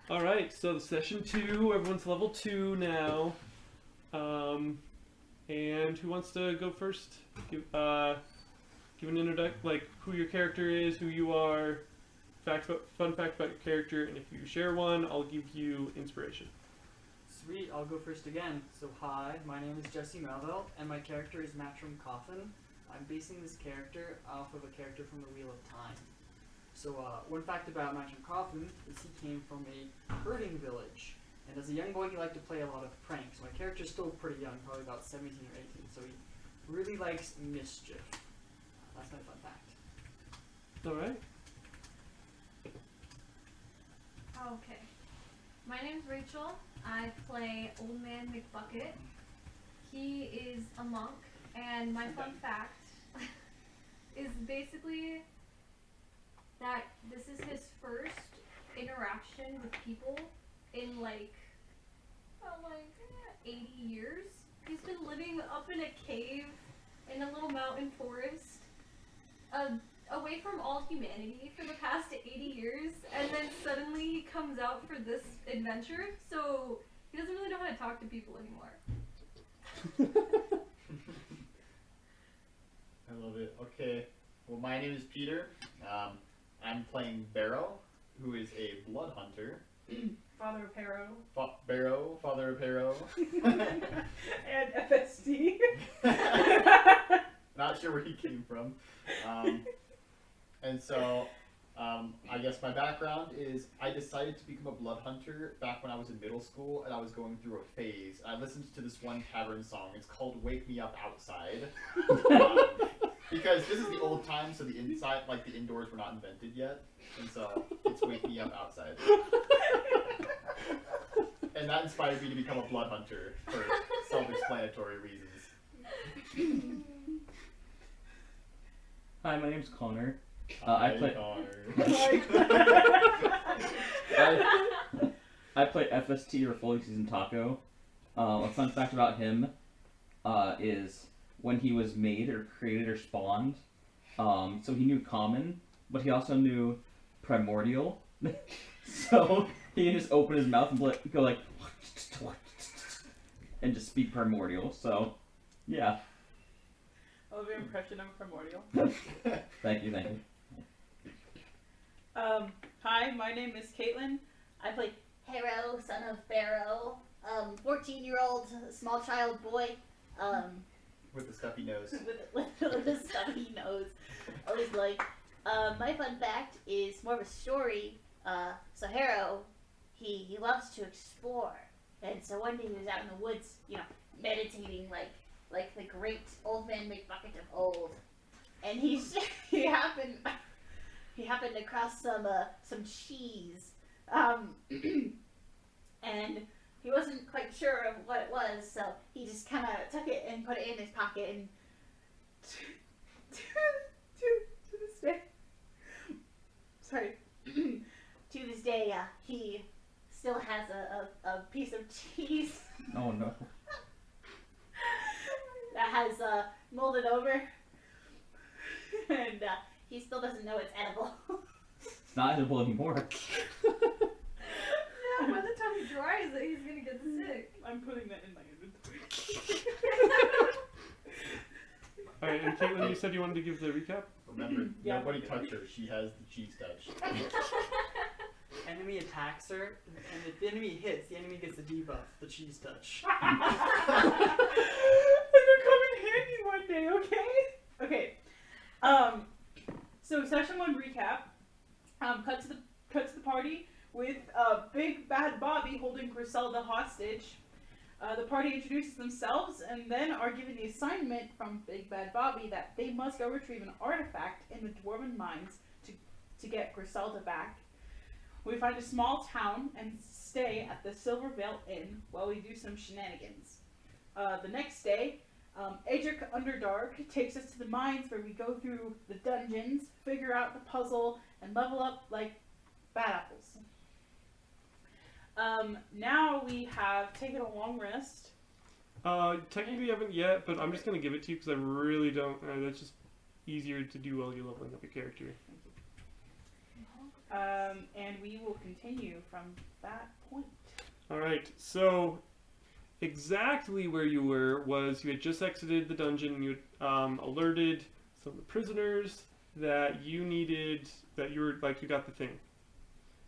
Alright, so the session 2, everyone's level 2 now. And who wants to go first? Give an introduction, like who your character is, who you are, fun fact about your character, and if you share one, I'll give you inspiration. Sweet, I'll go first again. So hi, my name is Jesse Melville, and my character is Matrim Coffin. I'm basing this character off of a character from the Wheel of Time. So one fact about Matrim Coffin is he came from a herding village. And as a young boy, he liked to play a lot of pranks. My character's still pretty young, probably about 17 or 18, so he really likes mischief. That's my fun fact. Alright. Okay. My name's Rachel. I play Old Man McBucket. He is a monk, and my fun fact is basically that this is his first interaction with people in like 80 years. He's been living up in a cave in a little mountain forest, away from all humanity for the past 80 years, and then suddenly he comes out for this adventure, so he doesn't really know how to talk to people anymore. I love it. Okay, well, my name is Peter. I'm playing Barrow, who is a blood hunter. Father of Harrow. Barrow, father of Harrow. And FSD. Not sure where he came from. And so, I guess my background is I decided to become a blood hunter back when I was in middle school, and I was going through a phase. I listened to this one tavern song. It's called "Wake Me Up Outside," because this is the old time, so the inside, like the indoors, were not invented yet, and so it's "Wake Me Up Outside." And that inspired me to become a blood hunter for self-explanatory reasons. Hi, my name's Connor. Hi, I play. Connor. I play FST or Fully Seasoned Taco. A fun fact about him is when he was made or created or spawned, so he knew Common, but he also knew Primordial. So he can just open his mouth and go like, and just speak Primordial. So, yeah. I love your impression of Primordial. Thank you. Hi, my name is Caitlin. I play Harrow, son of Barrow, 14-year-old small child boy, With the stuffy nose. with a stuffy nose. Always like, my fun fact is more of a story. So Harrow, he loves to explore, and so one day he was out in the woods, meditating like the great old man McBucket of old, and he happened across some cheese, and he wasn't quite sure of what it was, so he just kind of took it and put it in his pocket, and to this day, sorry, to this day, he still has a piece of cheese Oh no. that has molded over, and he still doesn't know it's edible. It's not edible anymore. Yeah, by the time he dries it, he's gonna get sick. I'm putting that in my inventory. Alright, and Caitlin, you said you wanted to give the recap? Remember, Yeah. nobody touch her. She has the cheese touch. Enemy attacks her, and if the enemy hits, the enemy gets the debuff, the cheese touch. It'll come in handy one day, okay? Okay. So session 1 recap. Cut to the party with Big Bad Bobby holding Griselda hostage. The party introduces themselves and then are given the assignment from Big Bad Bobby that they must go retrieve an artifact in the Dwarven mines to get Griselda back. We find a small town and stay at the Silvervale Inn while we do some shenanigans. The next day, Adric Underdark takes us to the mines where we go through the dungeons, figure out the puzzle, and level up like bad apples. Now we have taken a long rest. Technically you haven't yet, but I'm just going to give it to you because I really don't. That's just easier to do while you're leveling up your character. And we will continue from that point. All right. So exactly where you were was you had just exited the dungeon. And you had alerted some of the prisoners that you needed, that you were like, you got the thing.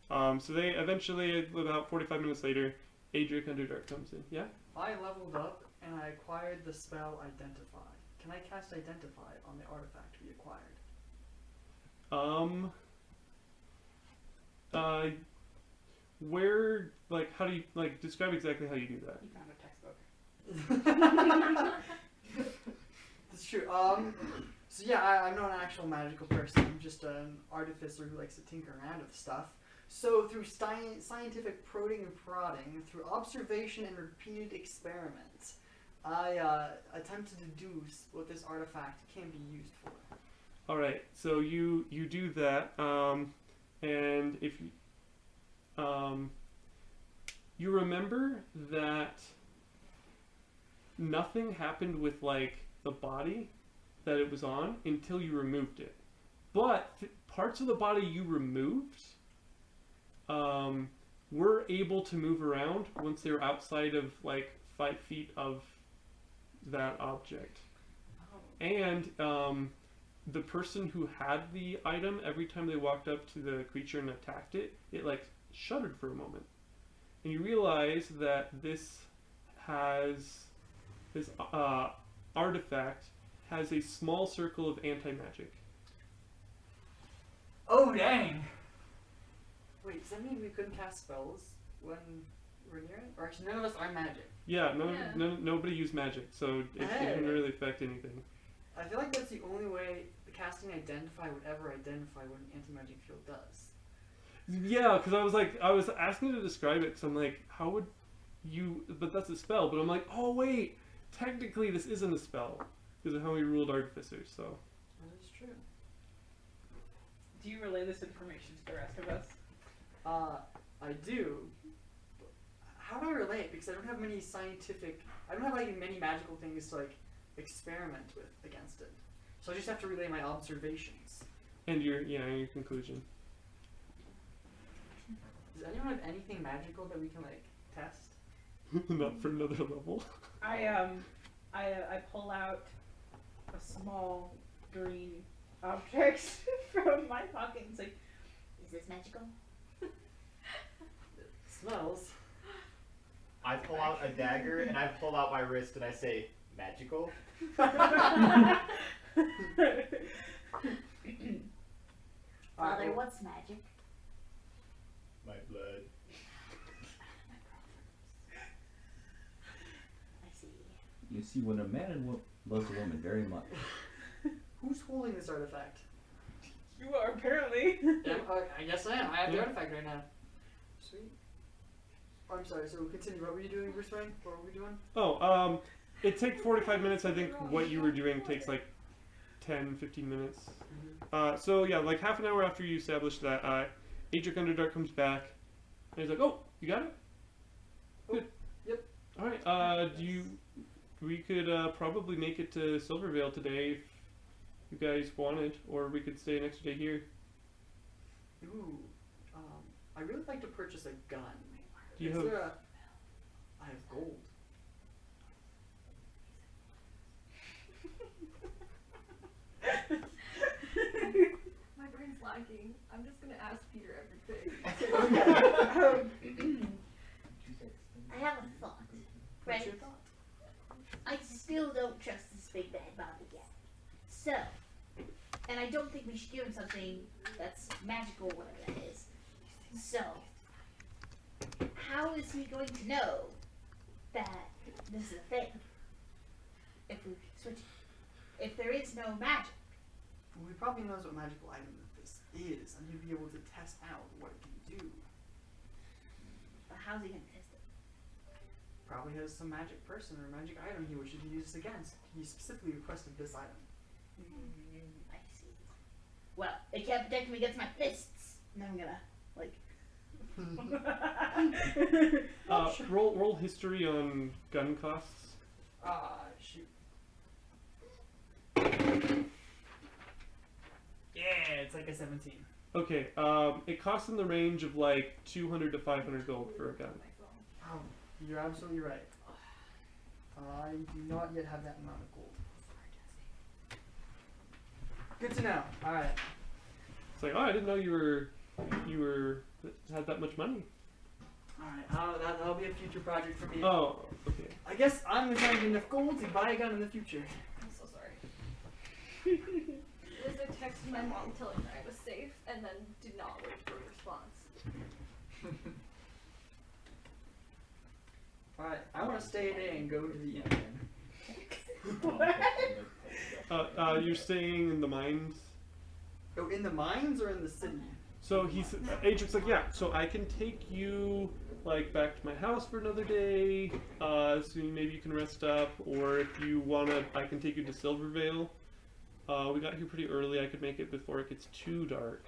So they eventually, about 45 minutes later, Adric Underdark comes in. Yeah? I leveled up and I acquired the spell Identify. Can I cast Identify on the artifact we acquired? Where, like, how do you, like, describe exactly how you do that? You found a textbook. That's true. So yeah, I'm not an actual magical person. I'm just an artificer who likes to tinker around with stuff. So through scientific prodding and prodding, through observation and repeated experiments, I attempt to deduce what this artifact can be used for. All right, so you do that, and if you remember that nothing happened with like the body that it was on until you removed it, but parts of the body you removed were able to move around once they were outside of like 5 feet of that object, and the person who had the item, every time they walked up to the creature and attacked it, it like shuddered for a moment. And you realize that this artifact has a small circle of anti-magic. Oh dang! Wait, does that mean we couldn't cast spells when we're near it? Or actually, none of us are magic. Yeah, Yeah. Nobody used magic, so it Hey. didn't really affect anything. I feel like that's the only way the casting Identify would ever identify what an anti-magic field does. Yeah, because I was asking you to describe it, because I'm like, how would you, but that's a spell, but I'm like, oh wait, technically this isn't a spell, because of how we ruled artificers, so. That is true. Do you relay this information to the rest of us? I do. How do I relate? Because I don't have many many magical things to like experiment with against it. So I just have to relay my observations. And your conclusion. Does anyone have anything magical that we can like test? Not for another level. I pull out a small green object from my pocket and say, Is this magical? Smells. I pull out a dagger and I pull out my wrist and I say, magical? Father, what's magic? My blood. I see. You see, when a man loves a woman very much, Who's holding this artifact? You are apparently. Yeah, I guess I am. I have the artifact right now. Sweet. Oh, I'm sorry. So continue. What were you doing, Bruce Wayne? What were we doing? Oh, it takes 45 minutes. I think what you were doing takes like 10, 15 minutes. So yeah, like half an hour after you establish that, Adric Underdark comes back, and he's like, "Oh, you got it? Good. Yep. All right. We could probably make it to Silvervale today if you guys wanted, or we could stay an extra day here. Ooh. I really like to purchase a gun. Do you Is have? there a... I have gold. My brain's lacking. I'm just gonna ask Peter everything. I have a thought. What's Right? your thought? I still don't trust this big bad Bobby yet. So, and I don't think we should give him something that's magical, whatever that is. So, how is he going to know that this is a thing? If we switch it. If there is no magic. Well, he probably knows what magical item this is, and he'd be able to test out what it can do. But how's he going to test it? Probably has some magic person or magic item he wishes to use this against. He specifically requested this item. I see. Well, it can't protect me against my fists. And I'm gonna, like... Roll history on gun costs. Shoot. Yeah, it's like a 17. Okay, it costs in the range of like 200 to 500 gold for a gun. Oh, you're absolutely right. I do not yet have that amount of gold. Good to know. All right. It's like, oh, I didn't know you had that much money. All right. That'll be a future project for me. Oh, okay. I guess I'm gonna try and get enough gold to buy a gun in the future. I'm so sorry. Lizard texted my mom telling her I was safe and then did not wait for a response. All right. I want to stay a day and go to the inn. You're staying in the mines. Oh, in the mines or in the city? So Adric's like, yeah. So I can take you like back to my house for another day. So maybe you can rest up, or if you wanna, I can take you to Silvervale. We got here pretty early. I could make it before it gets too dark.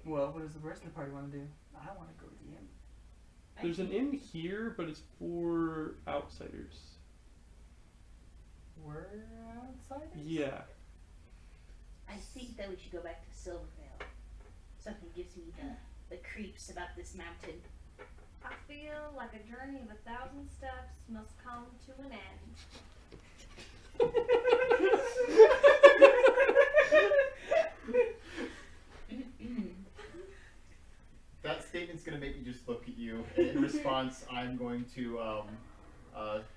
Well, what does the rest of the party want to do? I want to go to the inn. There's an inn here, but it's for outsiders. We're outsiders? Yeah. I think that we should go back to Silvervale. Something gives me the creeps about this mountain. I feel like a journey of 1,000 steps must come to an end. That statement's gonna make me just look at you. In response, I'm going to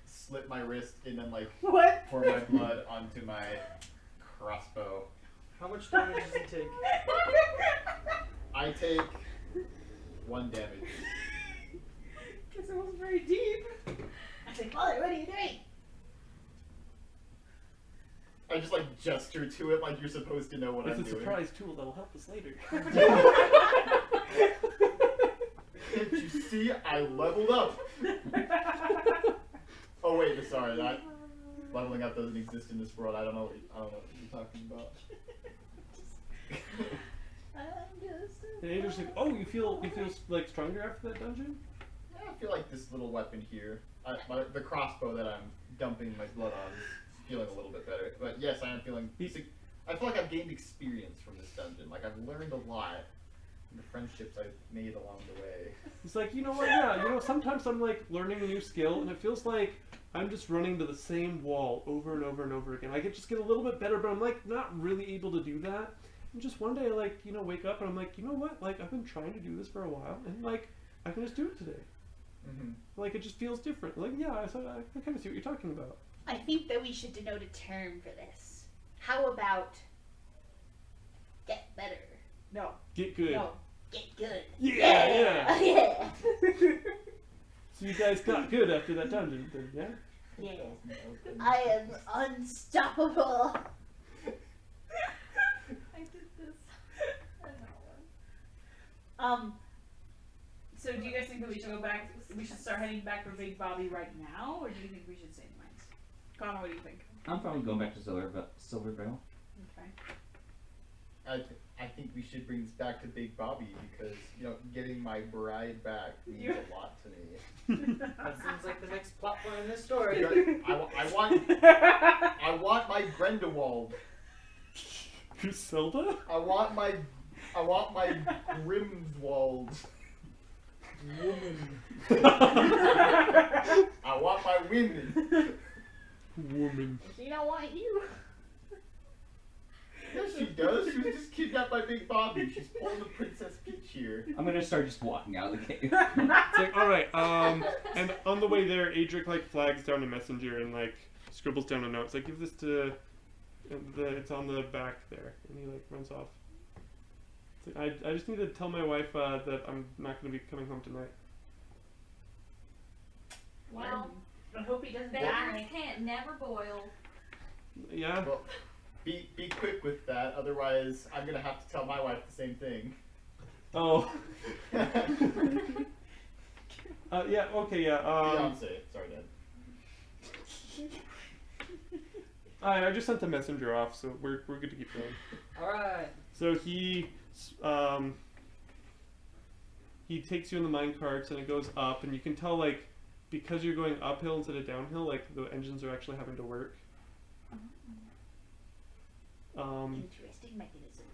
slip my wrist and then like What? pour my blood onto my crossbow. How much damage does he take? I take 1 damage. Guess it wasn't very deep. I said, Father, what are you doing? I just like gesture to it like you're supposed to know what It's I'm a doing. surprise tool that'll help us later. Can't you see? I leveled up. Oh wait, sorry, that leveling up doesn't exist in this world. I don't know what you're talking about. I'm just And Adric's like, oh, you feel like stronger after that dungeon? I feel like this little weapon here, the crossbow that I'm dumping my blood on, is feeling a little bit better. But yes, I am feeling. I feel like I've gained experience from this dungeon. Like I've learned a lot from the friendships I've made along the way. It's like, you know what? Yeah, sometimes I'm like learning a new skill, and it feels like I'm just running to the same wall over and over and over again. I could just get a little bit better, but I'm like not really able to do that. And just one day, I like wake up and I'm like, you know what? Like I've been trying to do this for a while, and like I can just do it today. Mm-hmm. Like it just feels different. Like yeah, I kind of see what you're talking about. I think that we should denote a term for this. How about get better? No. Get good. No. Get good. Yeah, Yeah. So you guys got good after that dungeon, then, yeah? Yeah. I am unstoppable. I did this. I know. So do you guys think that we should go back? We should start heading back for Big Bobby right now, or do you think we should stay in the mines? Connor, what do you think? I'm probably going back to Silvervale. Okay. I think we should bring this back to Big Bobby because getting my bride back means a lot to me. That seems like the next plot point in this story. I want my Grindelwald. Griselda? I want my Grimswald. Woman. I want my women. Woman. She don't want you. Yes, she does. She was just kidnapped by Big Bobby. She's pulling the Princess Peach here. I'm gonna start just walking out of the cave. It's like, alright, and on the way there, Adric, like, flags down a messenger and, like, scribbles down a note. It's like, give this to, it's on the back there. And he, like, runs off. It's like, I just need to tell my wife, that I'm not going to be coming home tonight. Well, I hope he doesn't beggars die. can't never boil. Yeah? Well, be quick with that, otherwise I'm gonna have to tell my wife the same thing. Oh. Yeah, okay, yeah, Fiancée. Sorry, Dad. I just sent the messenger off, so we're good to keep going. Alright. So he takes you in the mine carts and it goes up, and you can tell, like, because you're going uphill instead of downhill, like the engines are actually having to work. Interesting mechanism.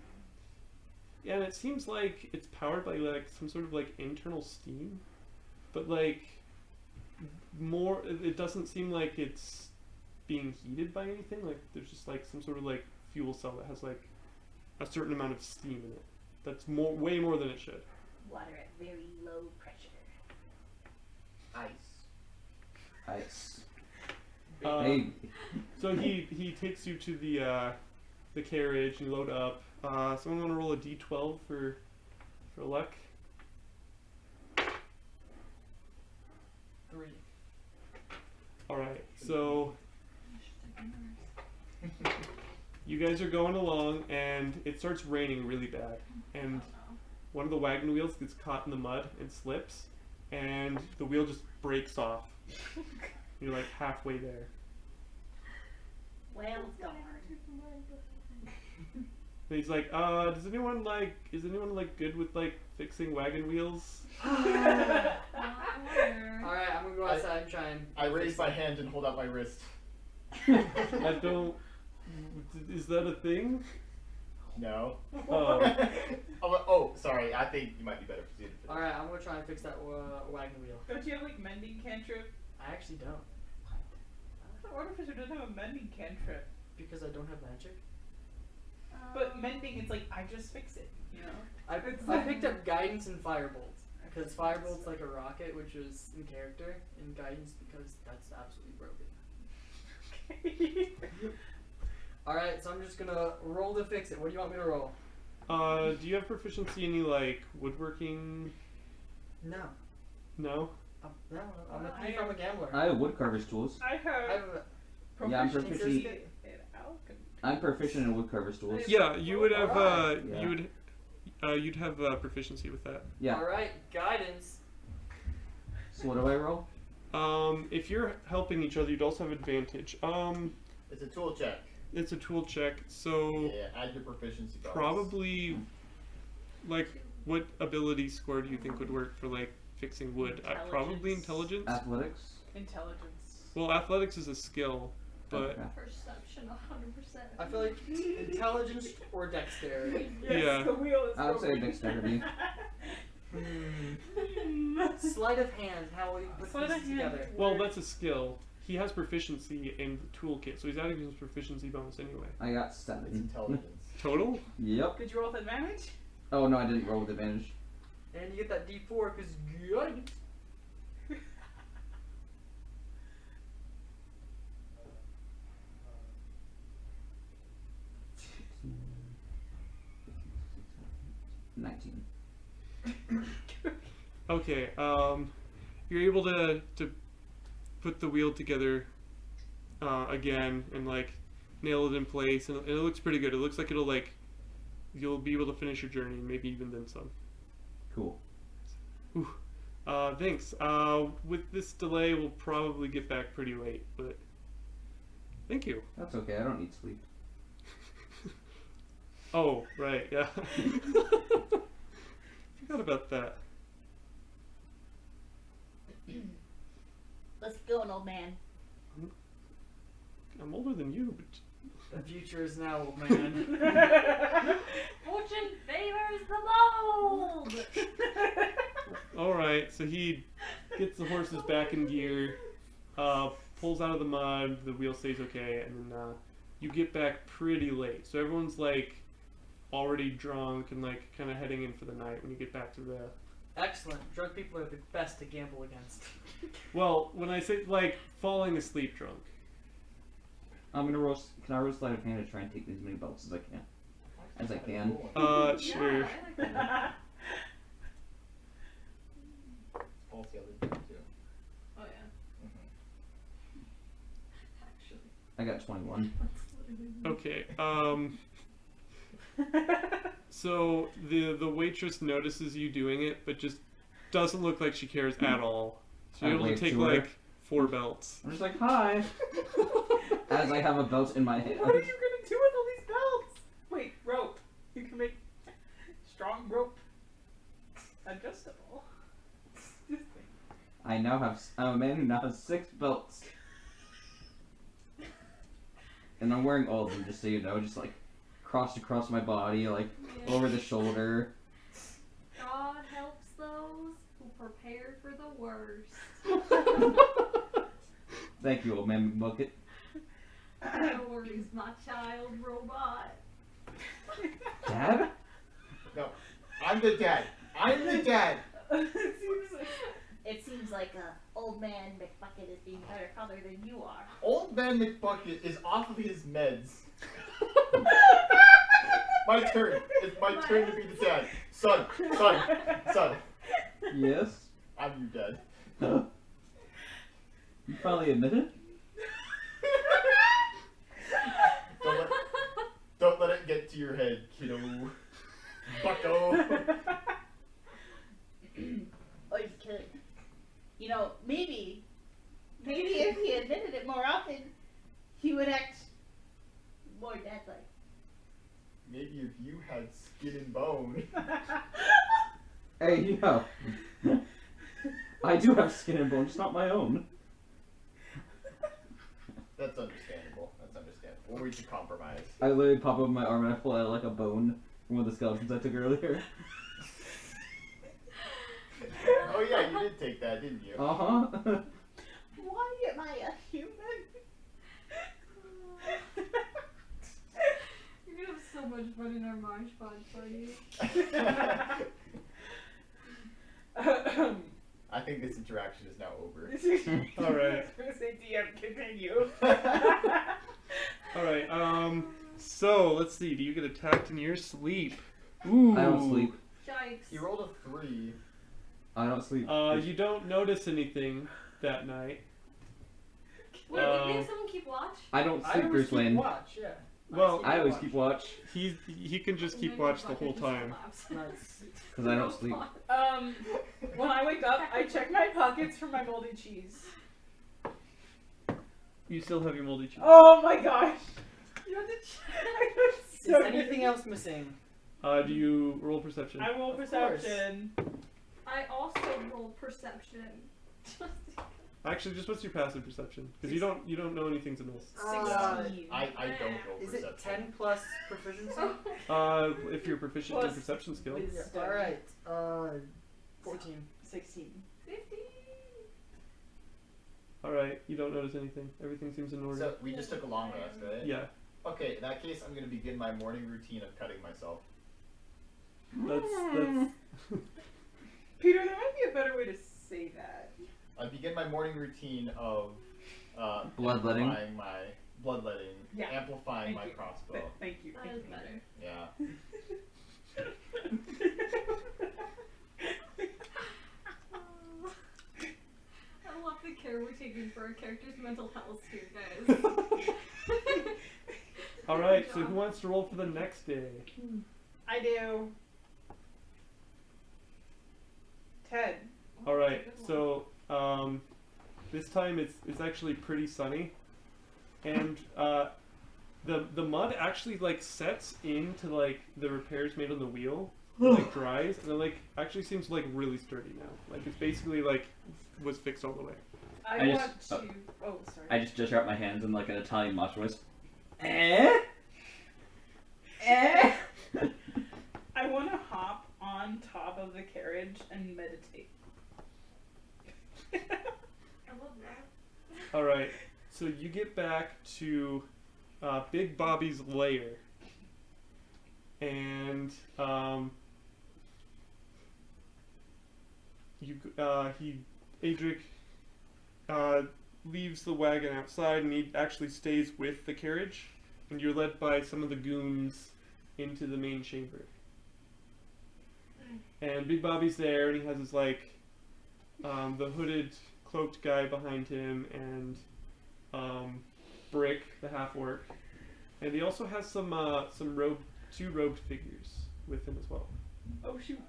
Yeah, and it seems like it's powered by like some sort of like internal steam, but like more. It doesn't seem like it's being heated by anything. Like there's just like some sort of like fuel cell that has like a certain amount of steam in it. That's way more than it should. Water at very low pressure. Ice. Hey. So he takes you to the carriage. You load up. Someone want to roll a d12 for luck? 3. All right. So you guys are going along, and it starts raining really bad, and one of the wagon wheels gets caught in the mud and slips, and the wheel just breaks off. You're like halfway there. Well darn. And he's like, is anyone like good with like fixing wagon wheels? Alright, I'm gonna go outside and try and. I raise my hand and hold out my wrist. I don't. Is that a thing? No. Oh. Oh, sorry. I think you might be better suited for this. Alright, I'm gonna try and fix that wagon wheel. Don't you have like mending cantrip? I actually don't. The artificer doesn't have a mending cantrip. Because I don't have magic. But mending, it's like, I just fix it, you know? I picked up guidance and firebolt. Because firebolt's like a rocket, which is in character, and guidance because that's absolutely broken. Alright, so I'm just gonna roll to fix it. What do you want me to roll? Do you have proficiency in any like woodworking? No. No. No, I'm a thief, I'm a gambler. I have woodcarver's tools. I I have have a, Yeah, I'm proficiency proficient. in alchemy. I'm proficient in woodcarver's tools. Yeah, you would have. Alright. Yeah. You'd have proficiency with that. Yeah. Alright, guidance. So what do I roll? If you're helping each other, you'd also have advantage. It's a tool check. It's a tool check, so Yeah, add your proficiency bonus. probably, like, what ability score do you think would work for like fixing wood? Probably intelligence. Athletics. Intelligence. Well, athletics is a skill, but Okay. Perception, 100%. I feel like intelligence or dexterity. Yes, Yeah. the wheel is I would say broken. dexterity. Sleight of hand, how will you put Sleight of these hand. together? well, that's a skill. He has proficiency in the toolkit, so he's adding his proficiency bonus anyway. I got It's 7. intelligence. Total? Yep. Did you roll with advantage? Oh no, I didn't roll with advantage. And you get that D4 because guidance. $19. Okay, you're able to put the wheel together again and like nail it in place, and it looks pretty good. It looks like you'll be able to finish your journey, maybe even then some. Cool. Thanks. With this delay, we'll probably get back pretty late, but thank you. That's okay. I don't need sleep. Oh, right, yeah. Forgot about that. Let's go, old man. I'm older than you, but The future is now, old man. Fortune favors the bold! alright, so he gets the horses back in gear, pulls out of the mud, the wheel stays okay, and then you get back pretty late. So everyone's like already drunk and like kind of heading in for the night when you get back to the... Excellent. Drunk people are the best to gamble against. Well, when I say like falling asleep drunk. I'm gonna roll. Can I roll sleight of hand to try and take as many belts as I can? As I can. Sure. Yeah, I like that. All the others do too. Oh yeah, actually. I got 21. Okay, so the waitress notices you doing it, but just doesn't look like she cares at all. So you're I able to wave take to her. like 4 belts. I'm just like, hi. As I have a belt in my hand. What are you gonna do with all these belts? Wait, rope. You can make strong rope adjustable. I now have. I'm a man who now has 6 belts. And I'm wearing all of them, just so you know. Just like, crossed across my body, like over the shoulder. God helps those who prepare for the worst. Thank you, old man McBucket. No worries, my child robot. Dad? No, I'm the dad. I'm the dad. It seems like old man McBucket is being better father than you are. Old man McBucket is off of his meds. My turn. It's my turn to be the dad. Son. Yes? I'm your dad. You finally admitted? Don't let it get to your head, kiddo. Bucko. Oh, you could. You know, maybe if he admitted it more often, he would act more dad-like. Maybe if you had skin and bone. Hey, yo. I do have skin and bones, not my own. That's understandable. We'll reach a compromise. I literally pop up my arm and I pull out like a bone from one of the skeletons I took earlier. Oh yeah, you did take that, didn't you? Uh-huh. Why am I a human? You're gonna have so much fun in our March Pod party. I think this interaction is now over. All right. Say DM, continue. All right. So let's see. Do you get attacked in your sleep? Ooh. I don't sleep. Yikes. You rolled a 3. I don't sleep. You don't notice anything that night. Wait, did someone keep watch? I don't I sleep, always Bruce keep Wayne. watch, yeah. Well, I always keep watch he can just keep watch the whole time. Nice. because I don't sleep. When I wake up, I check my pockets for my moldy cheese. You still have your moldy cheese. Oh my gosh. You have to check. Is anything else missing? Do you roll perception? I roll Of perception. I also roll perception. Actually, just what's your passive perception? Because you don't know anything's amiss. 16. I don't roll Is perception. it 10 plus proficiency? If you're proficient in Plus perception skill. wisdom. Alright, 14. 16. 50. All right, you don't notice anything. Everything seems in order. So we just took a long rest, right? Yeah, Okay, in that case, I'm gonna begin my morning routine of cutting myself. that's. Peter, there might be a better way to say that. I begin my morning routine of Bloodletting. amplifying my bloodletting, Yeah. amplifying Thank my you. crossbow. Thank you. That Thank is you. better. Yeah. I love the care we're taking for our characters' mental health here, guys. All right, so who wants to roll for the next day? I do. 10. All right, so this time it's actually pretty sunny, and the mud actually like sets into like the repairs made on the wheel, like dries, and it like actually seems like really sturdy now. Like it's basically like was fixed all the way. I I want just- to. Oh, sorry. I just gesture out my hands in like an Italian macho voice. Eh? Eh? I want to hop on top of the carriage and meditate. I love that. All right, so you get back to Big Bobby's lair, and Adric leaves the wagon outside, and he actually stays with the carriage, and you're led by some of the goons into the main chamber. And Big Bobby's there, and he has his like the hooded, cloaked guy behind him, and Brick, the half-orc, and he also has some two robed figures with him as well. Oh, shoot.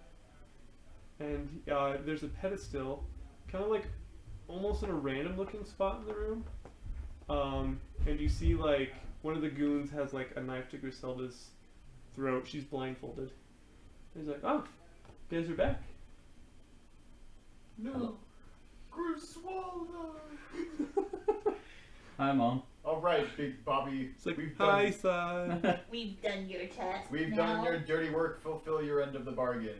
And there's a pedestal, kind of like almost in a random-looking spot in the room. And you see like one of the goons has like a knife to Griselda's throat. She's blindfolded. He's like, "Oh, you guys are back." No, Griselda. Hi, Mom. Oh, All right, Big Bobby. It's like, we've hi, done, son. We've done your task. we've now. done your dirty work. Fulfill your end of the bargain.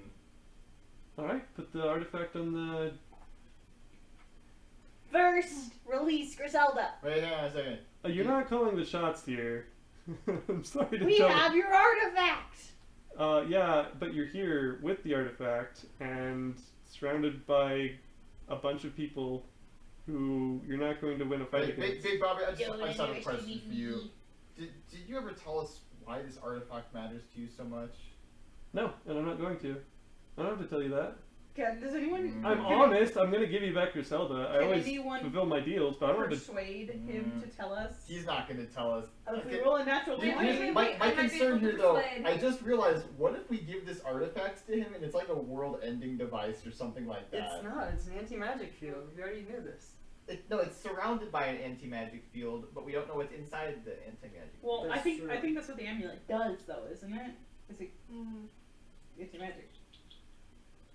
Alright, put the artifact on the... First, release Griselda. Wait, hang on a second. You're not calling the shots here. I'm sorry to We tell have your artifact. yeah, but you're here with the artifact and surrounded by a bunch of people who you're not going to win a fight Hey, against. Big Bobby, I just have a Underestimate question for you. me. Did you ever tell us why this artifact matters to you so much? No, and I'm not going to. I don't have to tell you that. Does anyone? I'm can honest. I'm going to give you back your Zelda. I Can always anyone fulfill my deals, but I don't have to... persuade him to tell us? He's not going to tell us. If we Okay. roll a natural Wait, 20, wait, My I might be concern able to here, though, persuade. I just realized, what if we give this artifact to him and it's like a world-ending device or something like that? It's not. It's an anti-magic field. We already knew this. No, it's surrounded by an anti-magic field, but we don't know what's inside the anti-magic. well, That's I true. think that's what the amulet does, though, isn't it? It's like Mm. it's magic.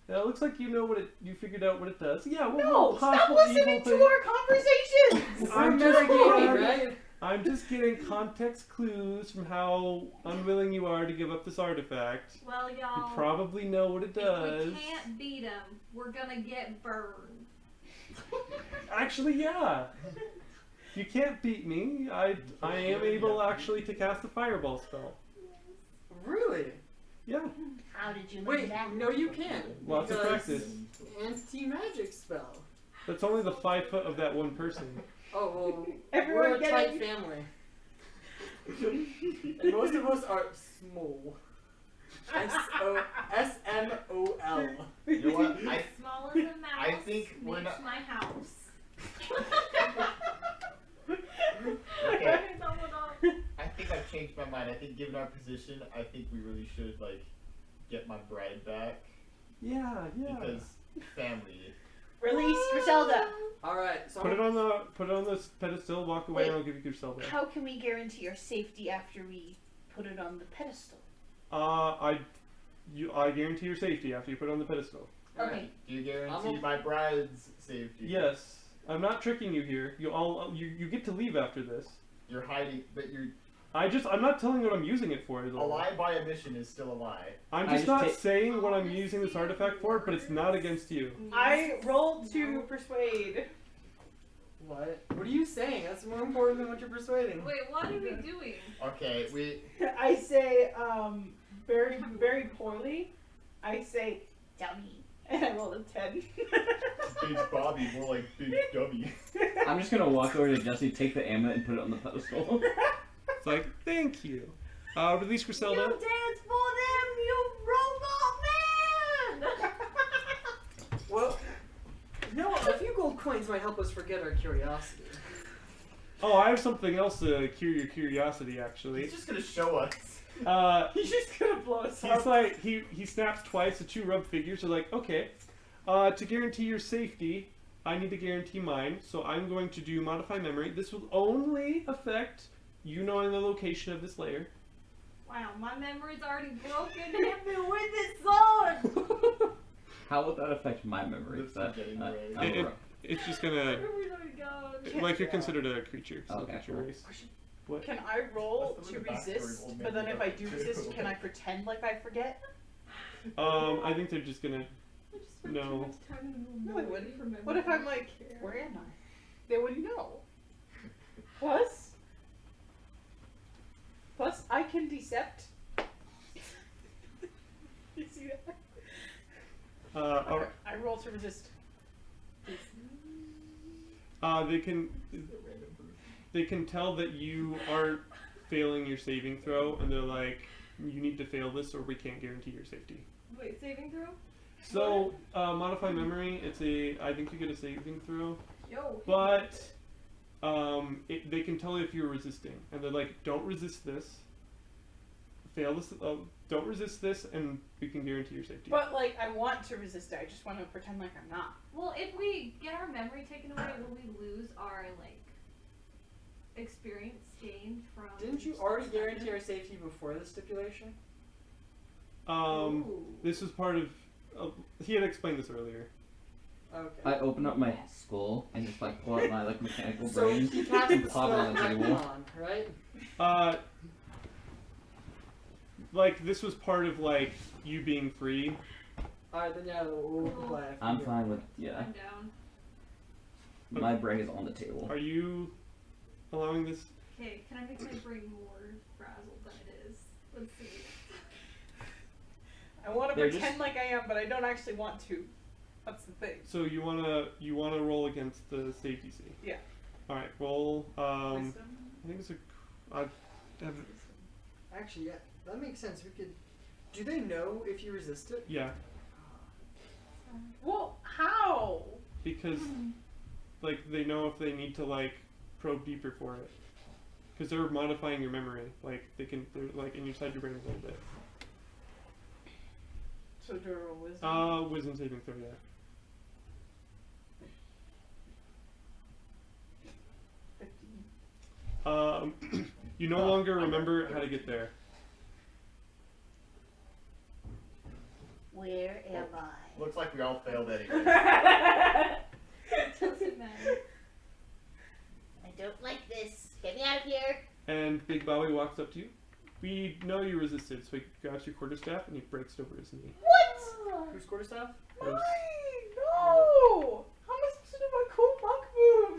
Yeah, it looks like you know what it... You figured out what it does. Yeah, what No, stop possible listening evil to thing- our conversations. I'm We're just metagaming, right? I'm just getting context clues from how unwilling you are to give up this artifact. Well, You y'all, probably know what it does. if we can't beat him, we're gonna get burned. Actually, yeah. You can't beat me. I am able actually to cast a fireball spell. Really? Mm-hmm. Yeah, How did you learn Wait, that? no, you can't. lots of because practice. Anti-magic spell. That's only the 5 foot of that one person. Oh well, Everyone we're a get tight it? family, and most of us are small. S-M-O-L. You know what? Small as a mouse I think we're makes not- my house. Okay. Double dog. I think I've changed my mind. I think given our position, I think we really should, like, get my bride back. Yeah, yeah. Because family. Release Griselda. All right, so Put it on the pedestal. Walk away, Wait. and I'll give you yourself back. How can we guarantee your safety after we put it on the pedestal? I guarantee your safety after you put it on the pedestal. All Okay. right. Do you guarantee I'm a- my bride's safety? Yes, I'm not tricking you here. You get to leave after this. You're hiding, but you're I'm not telling you what I'm using it for. Is a all. lie by omission is still a lie. I'm I just just not take- saying what I'm using this artifact for, but it's not against you. I rolled to persuade. What? What are you saying? That's more important than what you're persuading. Wait, what are we doing? Okay, we. I say very very poorly. I say Dummy. and I rolled a 10. Big Bobby, more like Big Dummy. I'm just gonna walk over to Jesse, take the amulet, and put it on the pedestal. It's like, thank you. Release You Griselda. dance for them, you robot man! Well, no, a few gold coins might help us forget our curiosity. Oh, I have something else to cure your curiosity, actually. He's just gonna show us. He's just gonna blow us He's up. like, he snaps twice, the 2 rub figures are like, okay, to guarantee your safety, I need to guarantee mine, so I'm going to do modify memory. This will only affect you knowing the location of this layer. Wow, my memory's already broken. Hit me with this sword! How would that affect my memory? Lips Is that, are getting uh, red. I'm It- broke. It's just gonna, Where are we gonna go? like you're considered a creature, so Okay, creature cool. race. What? Can I roll That's to the backstory of resist? Old Man But then if I do Bucket, resist, too. can I pretend like I forget? I think they're just gonna, I just spent No. too much time in the No, I middle wouldn't. for memory. What if I'm like, where am I? They wouldn't know. Plus, I can decept. You see that? alright. I roll to resist. They can tell that you aren't failing your saving throw, and they're like, you need to fail this or we can't guarantee your safety. Wait, saving throw? So, modify memory, I think you get a saving throw, Yo. but, they can tell if you're resisting, and they're like, don't resist this, fail this, don't resist this, and we can guarantee your safety. But like, I want to resist it. I just want to pretend like I'm not. Well, if we get our memory taken away, will we lose our, like, experience gained from... Didn't you already guarantee our safety before the stipulation? Ooh. This was part of, he had explained this earlier. Okay. I open up my skull and just like pull out my like mechanical So brain he cast and the pop it spell on the table. Recon, right? Like this was part of like you being free. Alright, then yeah, we'll play. I'm fine with yeah. I'm down. My brain is on the table. Are you allowing this? Okay, can I make my brain more frazzled than it is? Let's see. I want to They're pretend just- like I am, but I don't actually want to. That's the thing. So you wanna roll against the safety C. Yeah. All right. Roll. I Wisdom? think it's a. I have, Actually, yeah, that makes sense. We could. Do they know if you resist it? yeah, Well, how? because like they know if they need to like probe deeper for it, because they're modifying your memory. Like they're like inside your brain a little bit. So do a roll wisdom. Wisdom saving throw. Yeah. 15. You no longer remember how to get there. Where am I? Looks like we all failed anyway. Doesn't matter. I don't like this. Get me out of here. And Big Bobby walks up to you. We know you resisted, so he grabs your quarterstaff and he breaks it over his knee. What? Who's quarterstaff? Mine! No! How am I supposed to do my cool monk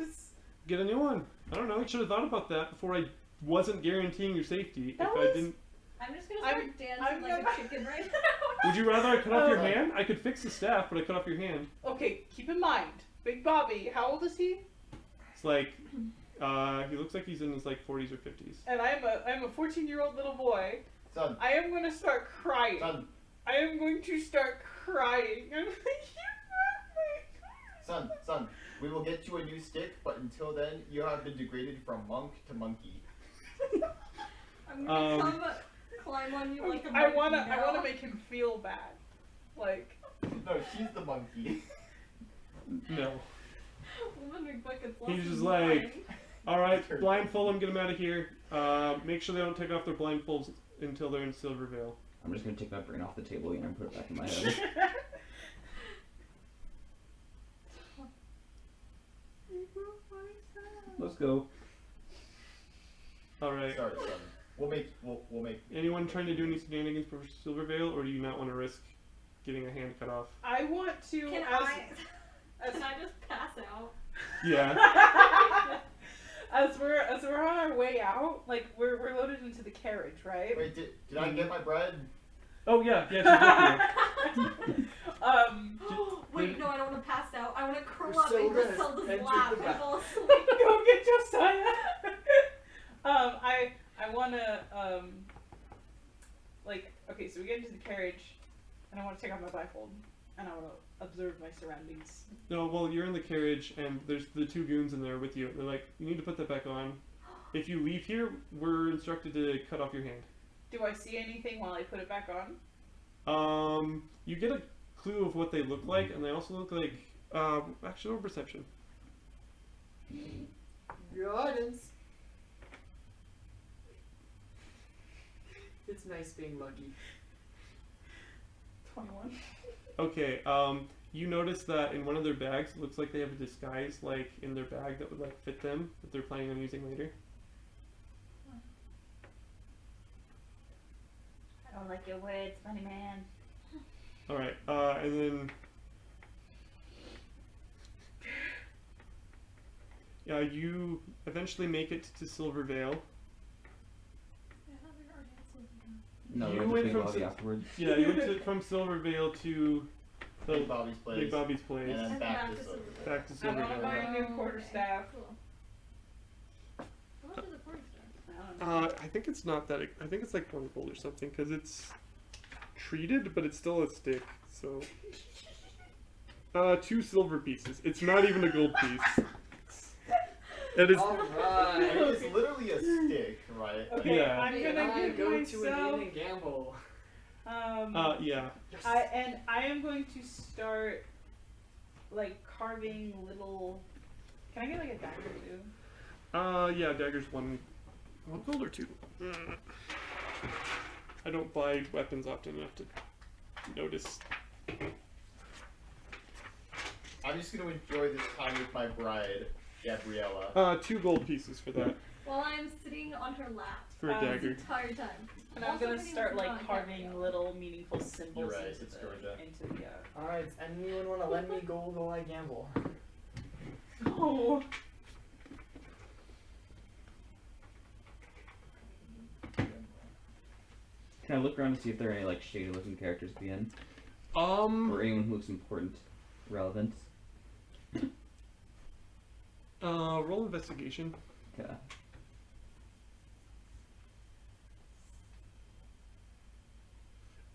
moves? Get a new one. I don't know. I should have thought about that before I wasn't guaranteeing your safety. That if I was- didn't, I'm just gonna start dancing I'm like gonna- a chicken right now. would you rather I cut off your Oh. hand? I could fix the staff, but I cut off your hand. Okay, keep in mind, Big Bobby, how old is he? It's like, he looks like he's in his like 40s or 50s. And I'm a 14-year-old little boy. Son, I am gonna start crying. son, I am going to start crying. I'm like, you broke my son. We will get you a new stick, but until then, you have been degraded from monk to monkey. I'm gonna Um, climb on you like a I wanna now. make him feel bad. Like, No, she's the monkey. No. Woman McBucket's He's lost his just like- mind. All right, blindfold them. Get them out of here. Make sure they don't take off their blindfolds until they're in Silvervale. I'm just gonna take my brain off the table again and put it back in my head. Let's go. All right. Sorry, son. We'll make. Anyone trying to do any shenanigans for Silvervale, or do you not want to risk getting a hand cut off? I want to Can as I just pass out? Yeah. as we're on our way out, like we're loaded into the carriage, right? Wait, did I get my bread? Oh yeah, yeah. She's with you. Wait, no, I don't want to pass out. I want to curl You're up so in good. Griselda's Enter lap the and back. fall asleep. Go get Josiah. I wanna like, okay, so we get into the carriage, and I want to take off my blindfold, and I want to observe my surroundings. No, well, you're in the carriage, and there's the two goons in there with you. They're like, you need to put that back on. If you leave here, we're instructed to cut off your hand. Do I see anything while I put it back on? You get a clue of what they look like, and they also look like, actually, no perception. Guidance. It's nice being lucky. 21. Okay, you notice that in one of their bags, it looks like they have a disguise, like, in their bag that would, like, fit them, that they're planning on using later. I don't like your words, funny man. Alright, and then... Yeah, you eventually make it to Silvervale. No, You we went went from to Sil- afterwards. Yeah, you went from Silvervale to Big the Bobby's place. Big Bobby's place. And then And back back to to Silver. Silvervale. Back to I want to Silvervale. buy a new quarterstaff. Cool. How much is a quarterstaff? I think it's not that. I think it's like one gold or something because it's treated, but it's still a stick. So, 2 silver pieces. It's not even a gold piece. It is. Alright. It's literally a stick, right? Okay, Yeah. I'm gonna give go to an myself. inn and gamble. Yeah. I am going to start like carving little. Can I get like a dagger too? Yeah. Dagger's one gold or 2. I don't buy weapons often enough to notice. I'm just gonna enjoy this time with my bride, Gabriella. 2 gold pieces for that. While I'm sitting on her lap For a Um, the dagger. entire time. And I'm Also gonna hitting start with like the carving dagger. little meaningful symbols You're right, into it's the Georgia. into the. Alright, anyone want to lend me gold while I gamble? Oh. Can I look around to see if there are any like shady looking characters at the end? Um, Or anyone who looks important, relevant? roll investigation. Okay.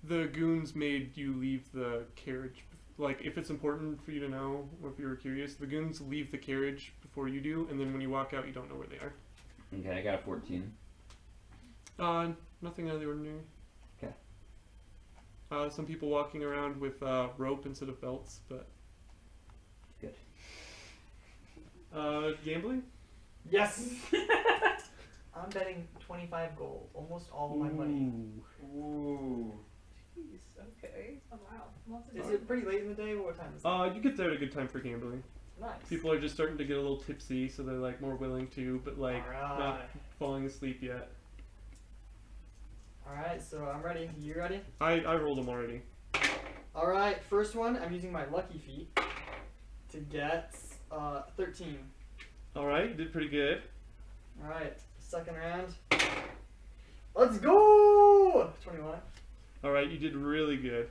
The goons made you leave the carriage. Like, if it's important for you to know, or if you were curious, the goons leave the carriage before you do, and then when you walk out, you don't know where they are. Okay, I got a 14. Nothing out of the ordinary. Okay. Some people walking around with rope instead of belts, but. Good. Gambling? Yes! I'm betting 25 gold, almost all of my money. Ooh. Jeez, okay. Oh wow. Lots of Is gold. it pretty late in the day? What time is it? You get there at a good time for gambling. Nice. People are just starting to get a little tipsy, so they're like more willing to, but like not Alright. falling asleep yet. Alright, so I'm ready. You ready? I rolled them already. Alright, first one, I'm using my lucky feet to get 13. Alright, you did pretty good. Alright, second round. Let's go! 21. Alright, you did really good.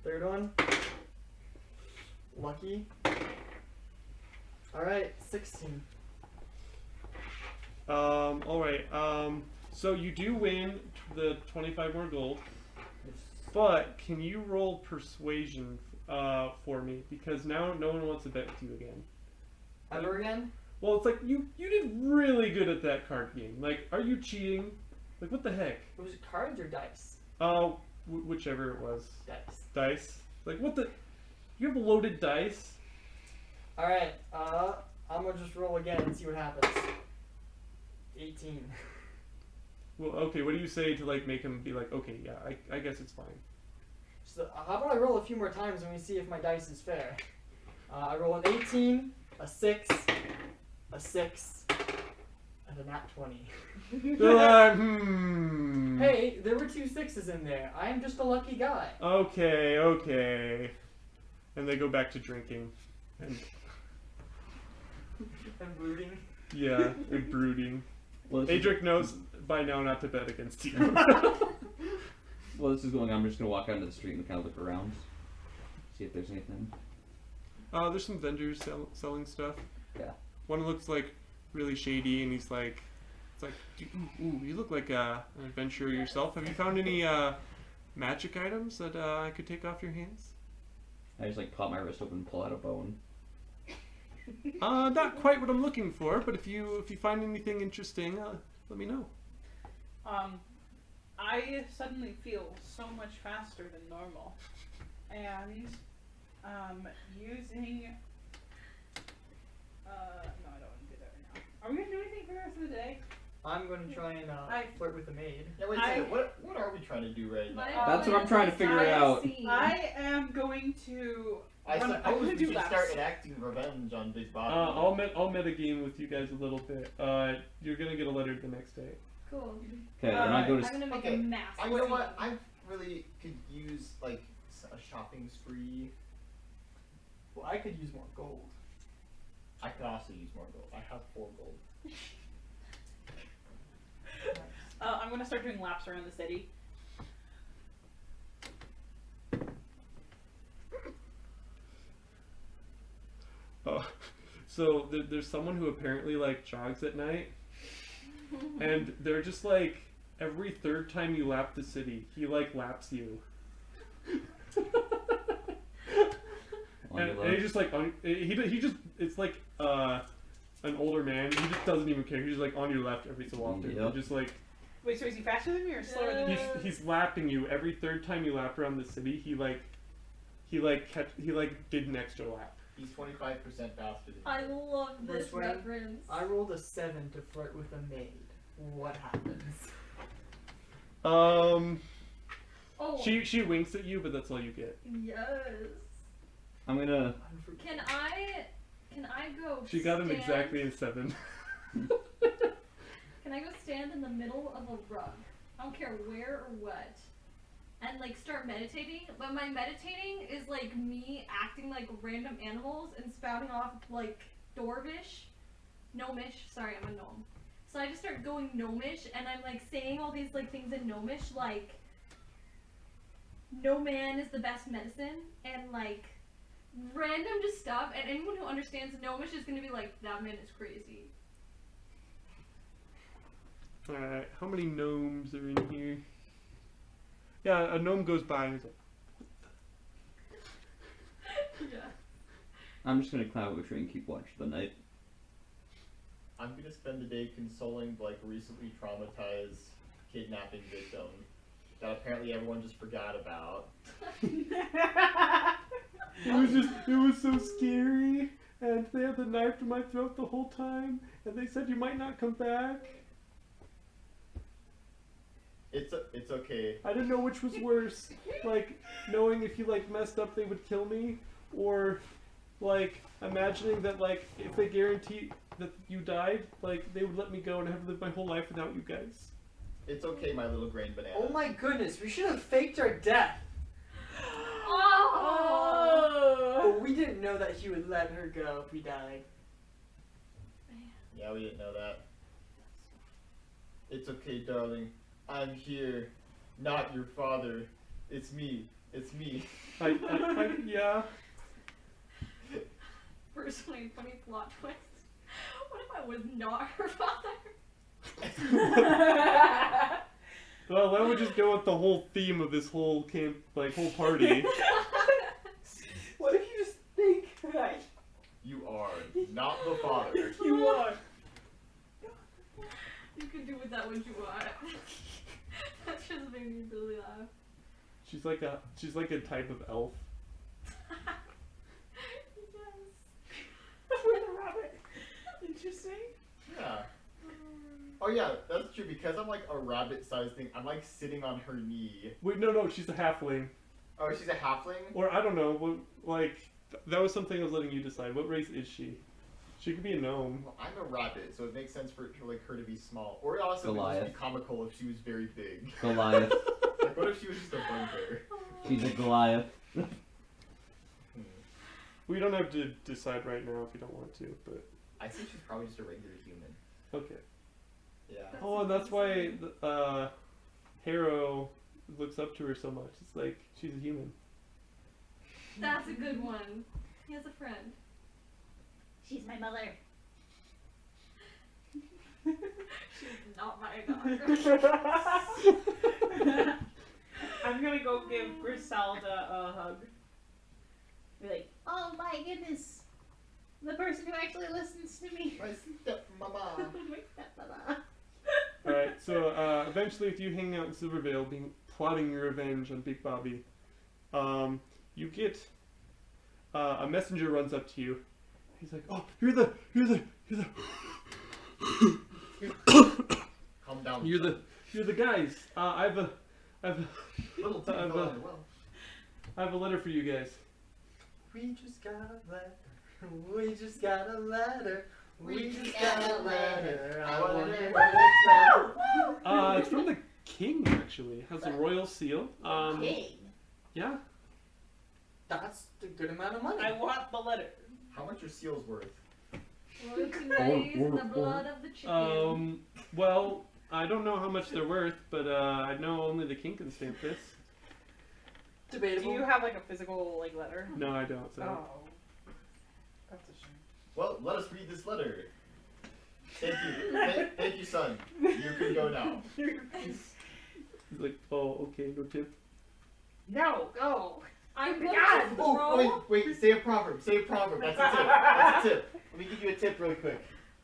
Third one. Lucky. Alright, 16. Alright, so you do win the 25 more gold, but can you roll persuasion for me? Because now no one wants to bet with you again. Ever again? Well, it's like, you did really good at that card game. Like, are you cheating? Like, what the heck? Was it cards or dice? Whichever it was. Dice. Dice? Like, what the? You have loaded dice? Alright, I'm gonna just roll again and see what happens. 18. Well, okay, what do you say to, like, make him be like, okay, yeah, I guess it's fine. So, how about I roll a few more times and we see if my dice is fair? I roll an 18, a 6, a 6, and a nat 20. Hey, there were 2 6s in there. I am just a lucky guy. Okay. And they go back to drinking. And, And brooding. yeah, and brooding. Well, this is- Adric knows by now not to bet against you. While this is going on, I'm just gonna walk out into the street and kind of look around, see if there's anything. There's some vendors selling stuff. Yeah. One looks like really shady, and he's like, it's like, ooh, you look like an adventurer yourself. Have you found any magic items that I could take off your hands? I just like pop my wrist open and pull out a bone. Not quite what I'm looking for, but if you find anything interesting, let me know. I suddenly feel so much faster than normal, and using. No, I don't want to do that right now. Are we gonna do anything for the rest of the day? I'm gonna try and flirt with the maid. Yeah, wait a second. What are we trying to do right now? That's what I'm trying to figure out. I am going to. I I'm suppose gonna we do should laps. start enacting revenge on Big Bobby. I'll metagame with you guys a little bit. You're gonna get a letter the next day. Cool. Okay, and I go to. I'm gonna make Okay, a massive. You know what? I really could use like a shopping spree. Well, I could use more gold. I could also use more gold. I have 4 gold. I'm gonna start doing laps around the city. Oh, so there's someone who apparently like jogs at night, and they're just like every third time you lap the city, he like laps you. And he just like he just it's like an older man. He just doesn't even care. He's just like on your left every so often. Yep. Just like Wait, so is he faster than me or slower than me? he's lapping you every third time you lap around the city. He did an extra lap. He's 25% faster than I you. love this This one? reference. I rolled a 7 to flirt with a maid. What happens? Oh. She winks at you, but that's all you get. Yes. I'm gonna. Can I go? She got him stand- exactly a 7. Can I go stand in the middle of a rug? I don't care where or what. And like start meditating, but my meditating is like me acting like random animals and spouting off like dwarvish, gnomish. Sorry, I'm a gnome. So I just start going gnomish, and I'm like saying all these like things in gnomish, like no man is the best medicine, and like random just stuff. And anyone who understands gnomish is gonna be like, that man is crazy. Alright, how many gnomes are in here? Yeah, a gnome goes by and he's like, Yeah. I'm just gonna climb up a tree and keep watch for the night. I'm gonna spend the day consoling like recently traumatized kidnapping victim that apparently everyone just forgot about. it was so scary, and they had the knife to my throat the whole time, and they said you might not come back. It's okay. I didn't know which was worse, like knowing if you like messed up they would kill me, or like imagining that like if they guaranteed that you died, like they would let me go and have lived my whole life without you guys. It's okay, my little grain banana. Oh my goodness, we should have faked our death. Oh! But we didn't know that he would let her go if we died. Yeah, we didn't know that. It's okay, darling. I'm here. Not your father. It's me. It's me. Yeah. Personally, funny plot twist. What if I was not her father? Well, that would just go with the whole theme of this whole camp, like whole party. What if you just think that You are not the father. you are? You can do with that what you want. That just made me really laugh. She's like a type of elf. Yes. With a rabbit. Interesting. Yeah. Oh yeah, that's true because I'm like a rabbit-sized thing. I'm like sitting on her knee. Wait, no, she's a halfling. Oh, she's a halfling? Or I don't know, that was something I was letting you decide. What race is she? She could be a gnome. Well, I'm a rabbit, so it makes sense for her to be small. Or also it would Goliath. just be comical if she was very big. Goliath. Like what if she was just a bugbear? She's a Goliath. We don't have to decide right now if you don't want to, but I think she's probably just a regular human. okay. Yeah. Oh, and that's why Harrow looks up to her so much. It's like she's a human. That's a good one. He has a friend. She's my mother. She's not my daughter. I'm gonna go give Griselda a hug. Be like, oh my goodness, the person who actually listens to me. My stepmama. My stepmother. Alright, so eventually if you hang out in Silvervale plotting your revenge on Big Bobby, you get a messenger runs up to you. He's like, oh, you're the Calm down. you're the guys. I have a Little I have going well. I have a letter for you guys. We just got a letter. We just got a letter. We just got a letter. I wonder what it's from. It's from the king actually. It has a royal seal. King. Yeah. That's a good amount of money. I want the letter. How much are seals worth? Royalty raised in the blood of the chicken. Well, I don't know how much they're worth, but I know only the king can stamp this. Do Debatable. you have like a physical like letter? No, I don't. So. Oh, that's a shame. Well, let us read this letter. Thank you. Thank you, son. You can go now. He's like, oh, okay, no tip. No, go. I'm God. going to Oh, throw... wait, say a proverb. Say a proverb. That's a tip. That's a tip. Let me give you a tip really quick.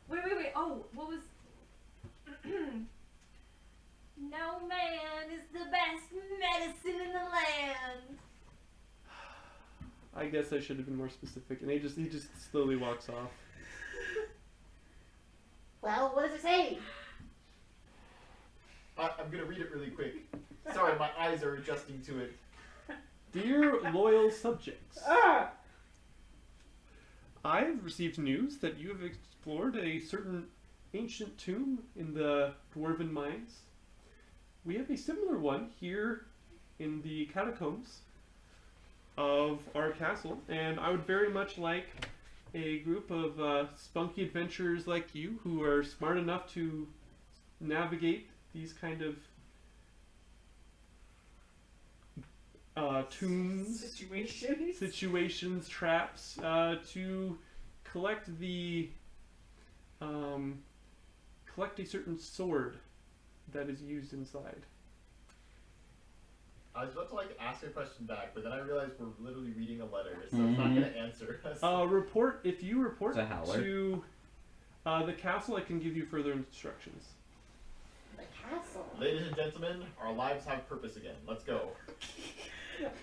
Wait. Oh, what was... No man is the best medicine in the land. I guess I should have been more specific. And he just slowly walks off. Well, what does it say? I'm gonna read it really quick. Sorry, my eyes are adjusting to it. Dear loyal subjects, Ah. I've received news that you have explored a certain ancient tomb in the Dwarven mines. We have a similar one here in the catacombs of our castle, and I would very much like a group of spunky adventurers like you who are smart enough to navigate these kind of tombs, situations, traps, to collect collect a certain sword that is used inside. I was about to ask a question back, but then I realized we're literally reading a letter, so it's not gonna answer us. If you report It's a howler. to the castle, I can give you further instructions. The castle. Ladies and gentlemen, our lives have purpose again. Let's go.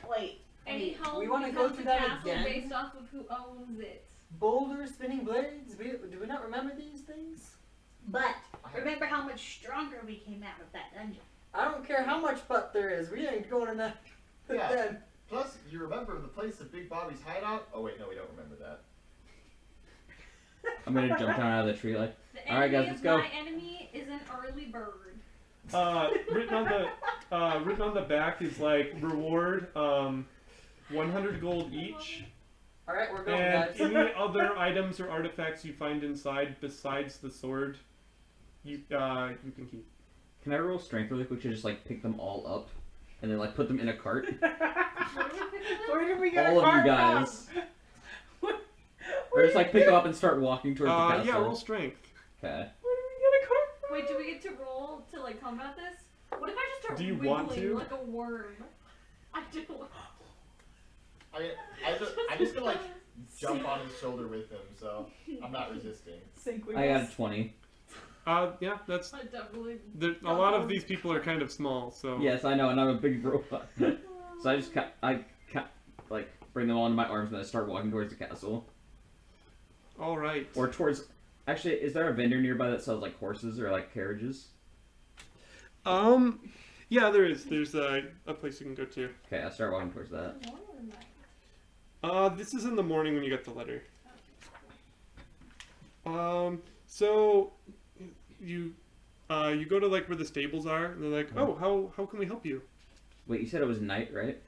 Wait. Any home we wanna becomes go through a that castle again? based off of who owns it. Boulders, spinning blades. Do we not remember these things? But remember how much stronger we came out of that dungeon. I don't care how much butt there is. We ain't going in that. Yeah. Then. Plus, you remember the place of Big Bobby's hideout? Oh wait, no, we don't remember that. I'm gonna jump down out of the tree like. The All right, enemy guys, let's of go. my enemy is an early bird. Written on the back is reward 100 gold each, All right, we're going, and guys. any other items or artifacts you find inside besides the sword, you can keep. Can I roll strength really quick to just pick them all up and then put them in a cart? Where did we get All a of you card guys. from? Or just pick them up and start walking towards the castle. Yeah, roll strength. Okay. Where did we get a card from? Wait, do we get to roll to combat this? What if I just start Do you wiggling want to? like a worm? I do. I just gonna jump on his shoulder with him, so I'm not resisting. Sync with I got us. a 20. Yeah, that's. I definitely. A lot of these people are kind of small, so. Yes, I know, and I'm a big robot. So I just bring them all into my arms and I start walking towards the castle. All right. Or towards. Actually, is there a vendor nearby that sells horses or carriages? Yeah, there is. There's a place you can go to. Okay, I start walking towards that. This is in the morning when you get the letter. So you go to where the stables are, and they're like, "Oh, how can we help you?" Wait, you said it was night, right?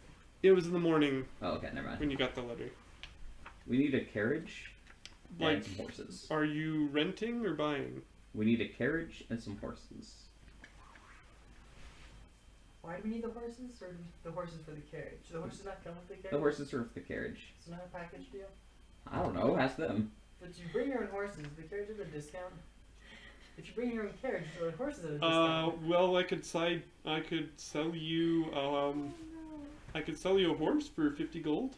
It was in the morning Oh, okay, never mind. when you got the letter. We need a carriage Like- and some horses. Are you renting or buying? We need a carriage and some horses. Why do we need the horses, or the horses for the carriage? Do the horses not come with the carriage? The horses are for the carriage. It's not a package deal. I don't know, ask them. But you bring your own horses. The carriage is a discount. If you bring your own carriage, the horses are a discount. Well, I could sell you a horse for 50 gold.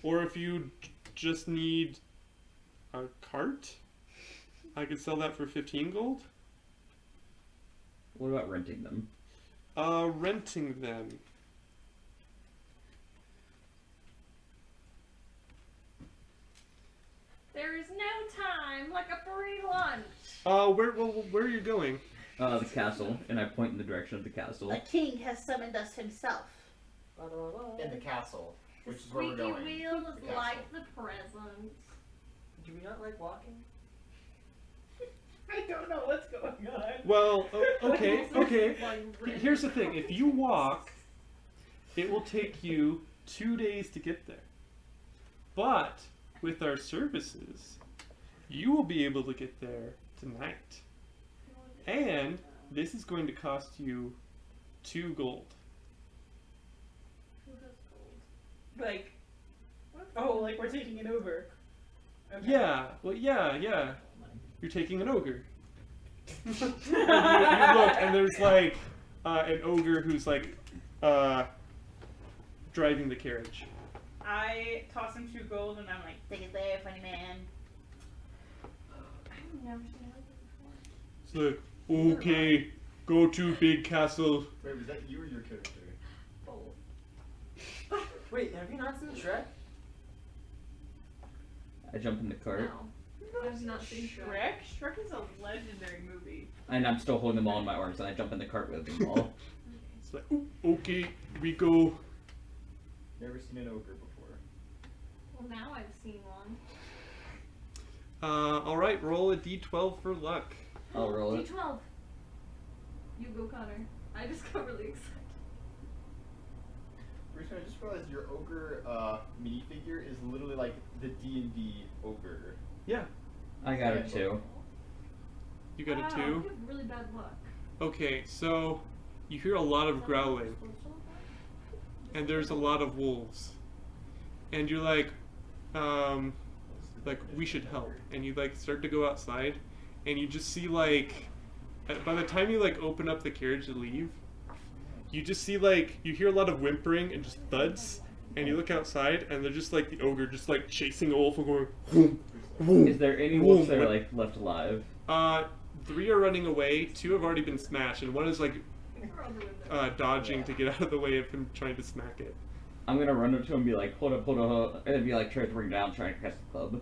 Or if you just need a cart, I could sell that for 15 gold. What about renting them? Renting them. There is no time like a free lunch. Where are you going? The castle, and I point in the direction of the castle. The king has summoned us himself. In the castle, The which is where we're squeaky going. wheel is The castle. like the present. Do we not like walking? I don't know what's going on. Well, okay. Like, Here's the thing: if you walk, it will take you 2 days to get there. But with our services, you will be able to get there tonight. And this is going to cost you 2 gold. Like we're taking an Uber. Okay. Yeah, well, yeah. You're taking an ogre. And you look, and there's an ogre who's driving the carriage. I toss him 2 gold and I'm like, Take it there, funny man. I've never seen it before. It's like, okay, go to big castle. Wait, was that you or your character? Both. Wait, have you not seen Shrek? I jump in the cart, No. I've not seen Shrek. Shrek is a legendary movie. and I'm still holding them all in my arms, and I jump in the cart with them all. It's like, okay, we go. Never seen an ogre before. Well, now I've seen one. Alright, roll a d12 for luck. I'll roll it. D12. You go, Connor. I just got really excited. Richard, I just realized your ogre minifigure is literally like the D&D ogre. Yeah. I got a 2. You got Wow, a 2? You have really bad luck. Okay, so you hear a lot of growling, and there's a lot of wolves. And you're like, we should help. And you like start to go outside, and you just see like, by the time you like open up the carriage to leave, you just see like, you hear a lot of whimpering and just thuds, and you look outside, and they're just like the ogre just like chasing a wolf and going, whoom, whoom, Is there any whoom. wolves that are like left alive? 3 are running away, 2 have already been smashed, and 1 is like dodging to get out of the way of him trying to smack it. I'm gonna run up to him and be like, hold up, and be like, try to bring down, trying to catch the club.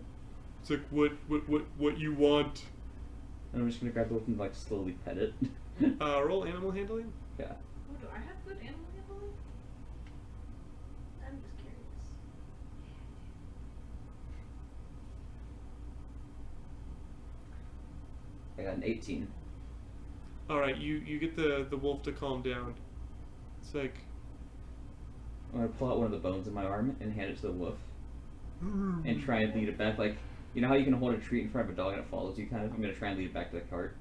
It's like, what you want? And I'm just gonna grab the wolf and like slowly pet it. Roll animal handling. Yeah. Oh, do I have good animal handling? I'm just curious. I got an 18. Alright, you get the wolf to calm down. It's like, I'm gonna pull out one of the bones in my arm and hand it to the wolf. And try and lead it back, like, you know how you can hold a treat in front of a dog and it follows you, kind of? I'm gonna try and lead it back to the cart.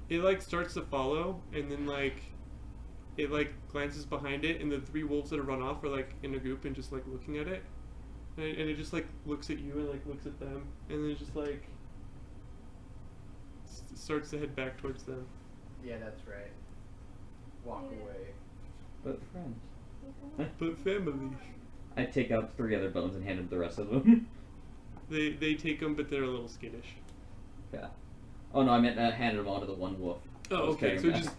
it like starts to follow, and then like, it like glances behind it, and the 3 wolves that have run off are like in a group and just like looking at it. And it just like looks at you and like looks at them, and then it just like starts to head back towards them. Yeah, that's right. Walk Yeah. away. But friends. But family. I take out 3 other bones and hand them the rest of them. They take them, but they're a little skittish. Yeah. Oh no, I meant handed them all to the one wolf. Oh, I was okay. carrying So it back. just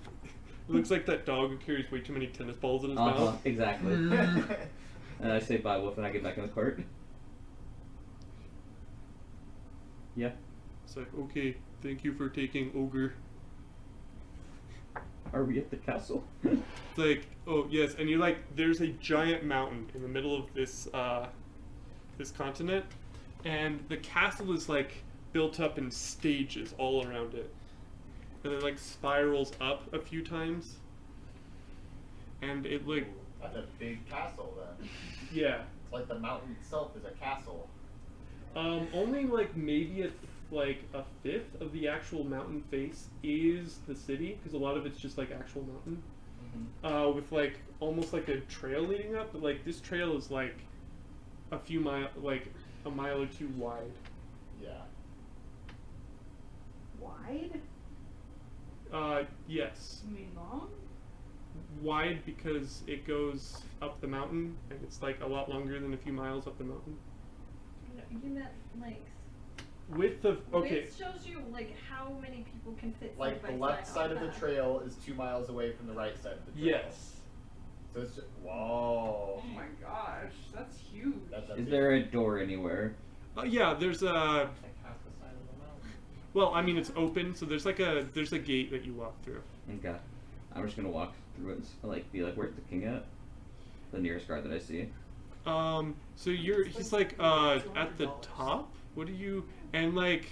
looks like that dog who carries way too many tennis balls in his mouth. Exactly. And I say bye, wolf, and I get back in the cart. Yeah. It's like, okay, thank you for taking ogre. Are we at the castle? It's like, oh yes, and you're like, there's a giant mountain in the middle of this this continent, and the castle is like built up in stages all around it, and then like spirals up a few times, and it like, That's a big castle then. yeah, It's like the mountain itself is a castle. only like maybe like a fifth of the actual mountain face is the city, because a lot of it's just like actual mountain. With like almost like a trail leading up, but like this trail is like a few like a mile or 2 wide. Yeah. Wide? Yes, You mean long? wide because it goes up the mountain, and it's like a lot longer than a few miles up the mountain. You meant length. Width of okay, Width shows you like how many people can fit Like side the by left side on of the that. trail is 2 miles away from the right side of the trail. yes. So it's just, whoa. Oh my gosh, that's huge. That's Is there a door anywhere? Yeah, there's a. like half the side of the mountain. Well, I mean it's open, so there's a gate that you walk through. Okay. I'm just gonna walk through it and like be like, where's the king at? The nearest guard that I see. So he's like at the top. What do you? And like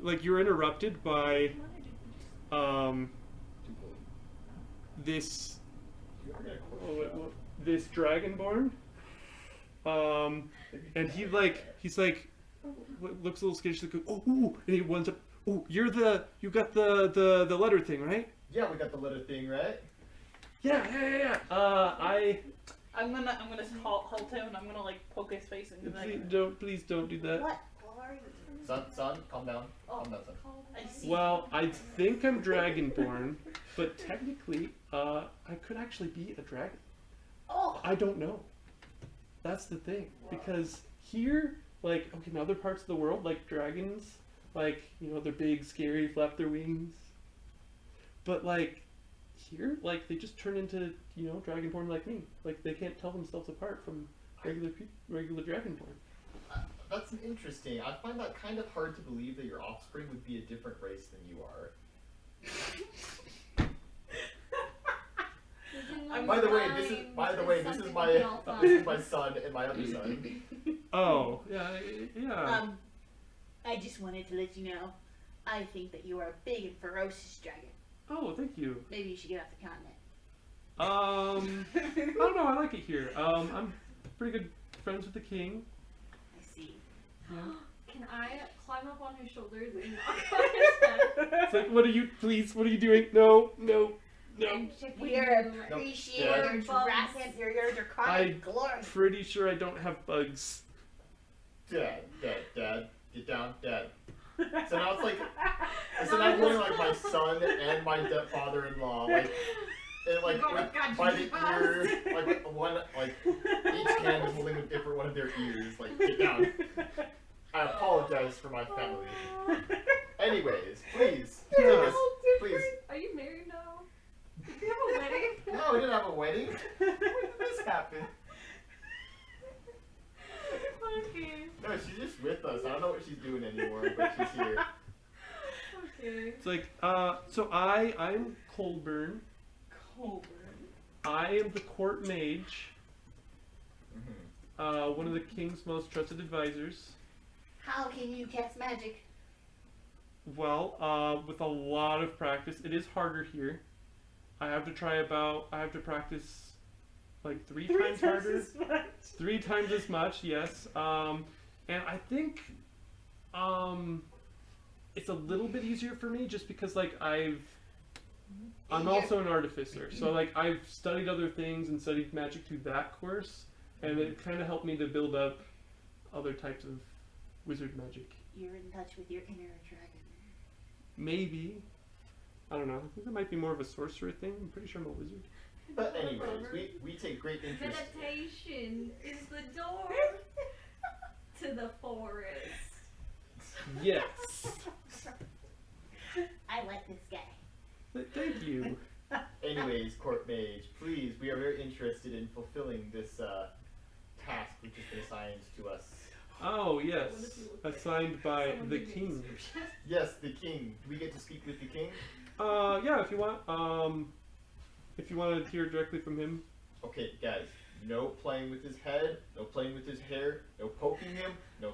you're interrupted by this this dragonborn. And he's like looks a little skittish. Like, oh, ooh, and he runs up. Oh, you got the letter thing, right? Yeah, we got the letter thing, right? Yeah. I'm gonna halt him and I'm gonna like poke his face and be like, Please don't do that. What are you? Son, calm down. Calm down, son. I see. Well, I think I'm dragonborn, but technically, I could actually be a dragon. Oh, I don't know. That's the thing, because here, like, okay, in other parts of the world, like dragons, like, you know, they're big, scary, flap their wings. But like here, like they just turn into, you know, dragonborn like me. Like they can't tell themselves apart from regular dragonborn. That's interesting. I find that kind of hard to believe that your offspring would be a different race than you are. We can I'm By the way, this is something my we can all find. this is my son and my other son. Oh, yeah. I just wanted to let you know, I think that you are a big and ferocious dragon. Oh, thank you. Maybe you should get off the continent. I don't know. I like it here. I'm pretty good friends with the king. I see. Yeah. Can I climb up on his shoulders and knock on his head? It's like, what are you? Please, what are you doing? No. I'm checking We are you. appreciating Nope. your dragon, your draconic glory. Pretty sure I don't have bugs. Dad, get down, Dad. So now it's like, so now I'm holding like my son and my father-in-law, like, and like by the ear, like one, like each hand is holding a different one of their ears. Like, get down. I apologize for my family. Anyways, please, take us, please. Are you married now? Did you have a wedding? No, we didn't have a wedding. When did this happen? Okay. No, she's just with us. I don't know what she's doing anymore, but she's here. Okay. It's like, so I'm Colburn. Colburn. I am the court mage. Mm-hmm. One of the king's most trusted advisors. How can you cast magic? Well, with a lot of practice, it is harder here. I have to practice like three times harder. As much. 3 times as much, yes. And I think it's a little bit easier for me just because like I'm also an artificer. So like I've studied other things and studied magic through that course, and it kind of helped me to build up other types of wizard magic. You're in touch with your inner dragon. Maybe. I don't know. I think it might be more of a sorcerer thing. I'm pretty sure I'm a wizard. But anyways, we take great interest. Meditation is the door to the forest. Yes. I like this guy. Thank you. Anyways, court mage, please, we are very interested in fulfilling this task which has been assigned to us. Oh yes, What does he look like? assigned by Someone the give me a king. description. Yes, the king. Do we get to speak with the king? Yeah, if you want. If you want to hear directly from him. Okay, guys. No playing with his head. No playing with his hair. No poking him. No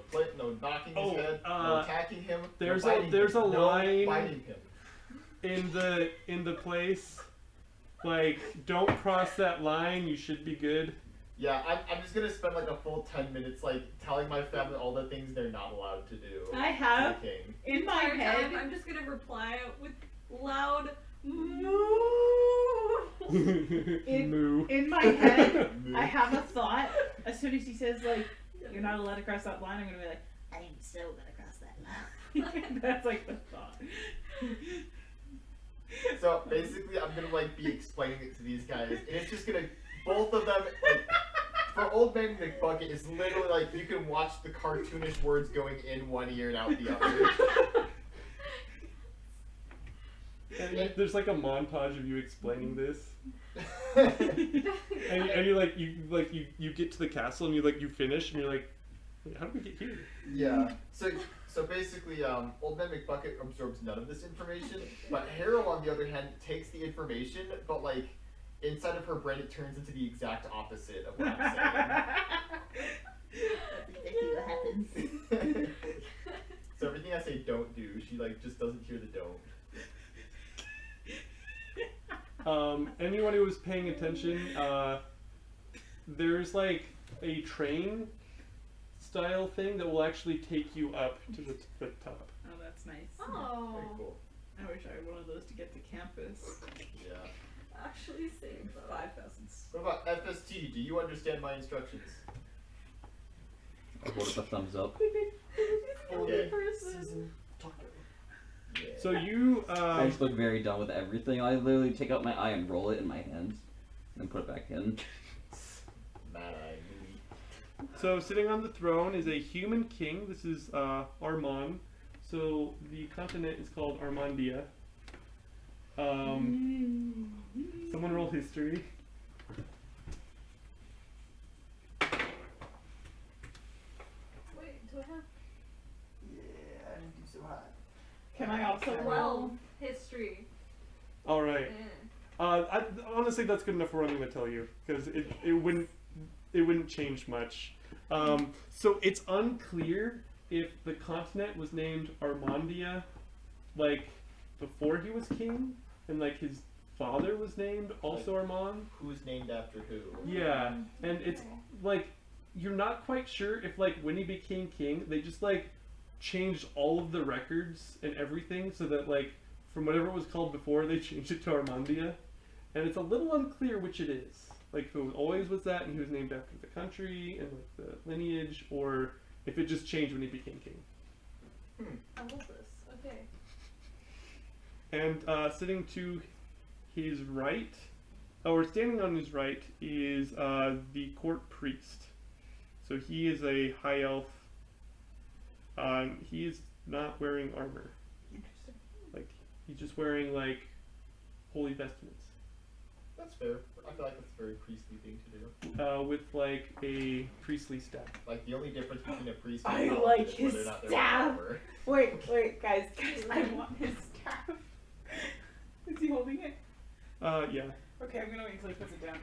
knocking his head. No attacking him. there's no a- biting there's him. a no line- biting him. In the place, like, don't cross that line. You should be good. Yeah, I'm just gonna spend like a full 10 minutes like telling my family all the things they're not allowed to do. I to have the king. in my Entire time, head. I'm just gonna reply with loud moo. Moo. In my head, I have a thought. As soon as he says like, "You're not allowed to cross that line," I'm gonna be like, I am so gonna cross that line. "That's like the thought." So basically, I'm gonna like be explaining it to these guys, and it's just gonna both of them. Like, for Old Man McBucket, it's literally like you can watch the cartoonish words going in one ear and out the other. And there's like a montage of you explaining this, and you get to the castle and you finish and you're like, wait, how did we get here? Yeah. So basically, Old Man McBucket absorbs none of this information, but Harold, on the other hand, takes the information, but like inside of her brain, it turns into the exact opposite of what I'm That's exactly what happens. saying. So everything I say don't do, she like just doesn't hear the don't. Anyone who was paying attention, there's like a train style thing that will actually take you up to the top. Oh, that's nice. Very Oh, cool. I wish I had one of those to get to campus. Yeah. actually same though. 5,000. What about FST? Do you understand my instructions? I'll hold up a thumbs up. Okay. Yeah. So you, I just look very done with everything. I literally take out my eye and roll it in my hands, and put it back in. Mad Eye movie. so sitting on the throne is a human king. This is Armon. So the continent is called Armondia. Someone roll history. Wait, do I have Yeah, I didn't do so hot. Can I also roll? 12 history? All right. Honestly, that's good enough for what I'm going to tell you because it wouldn't change much. So it's unclear if the continent was named Armondia, like before he was king, and like his father was named also Armand. Who's named after who? Yeah, and it's like you're not quite sure if like when he became king, they just like changed all of the records and everything so that like from whatever it was called before, they changed it to Armondia, and it's a little unclear which it is. Like if it always was that, and he was named after the country and like the lineage, or if it just changed when he became king. I love this. Okay. And sitting to his right, or standing on his right, is the court priest. So he is a high elf. He is not wearing armor. Interesting. Like he's just wearing like holy vestments. That's fair. I feel like that's a very priestly thing to do. With like a priestly staff. Like the only difference between a priest I and a like is his whether or not they're staff. armor. Wait, guys, I want his staff. Is he holding it? Yeah. Okay, I'm gonna wait until he puts it down.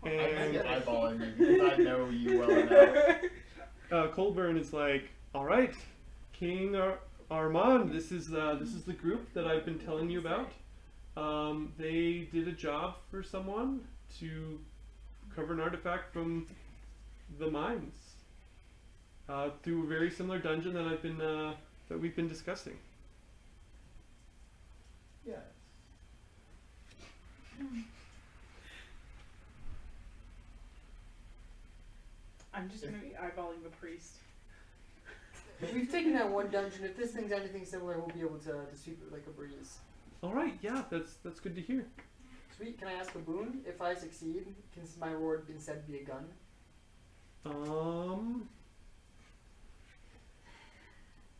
I And get eyeballing you because I know you well enough. Colburn is like, all right, King Armand. This is the group that I've been telling you about. They did a job for someone to recover an artifact from the mines through a very similar dungeon that we've been discussing. Yes. I'm just gonna be eyeballing the priest. If we've taken that one dungeon, if this thing's anything similar, we'll be able to sweep it like a breeze. All right, yeah, that's good to hear. Sweet. Can I ask a boon? If I succeed, can my reward be instead be a gun?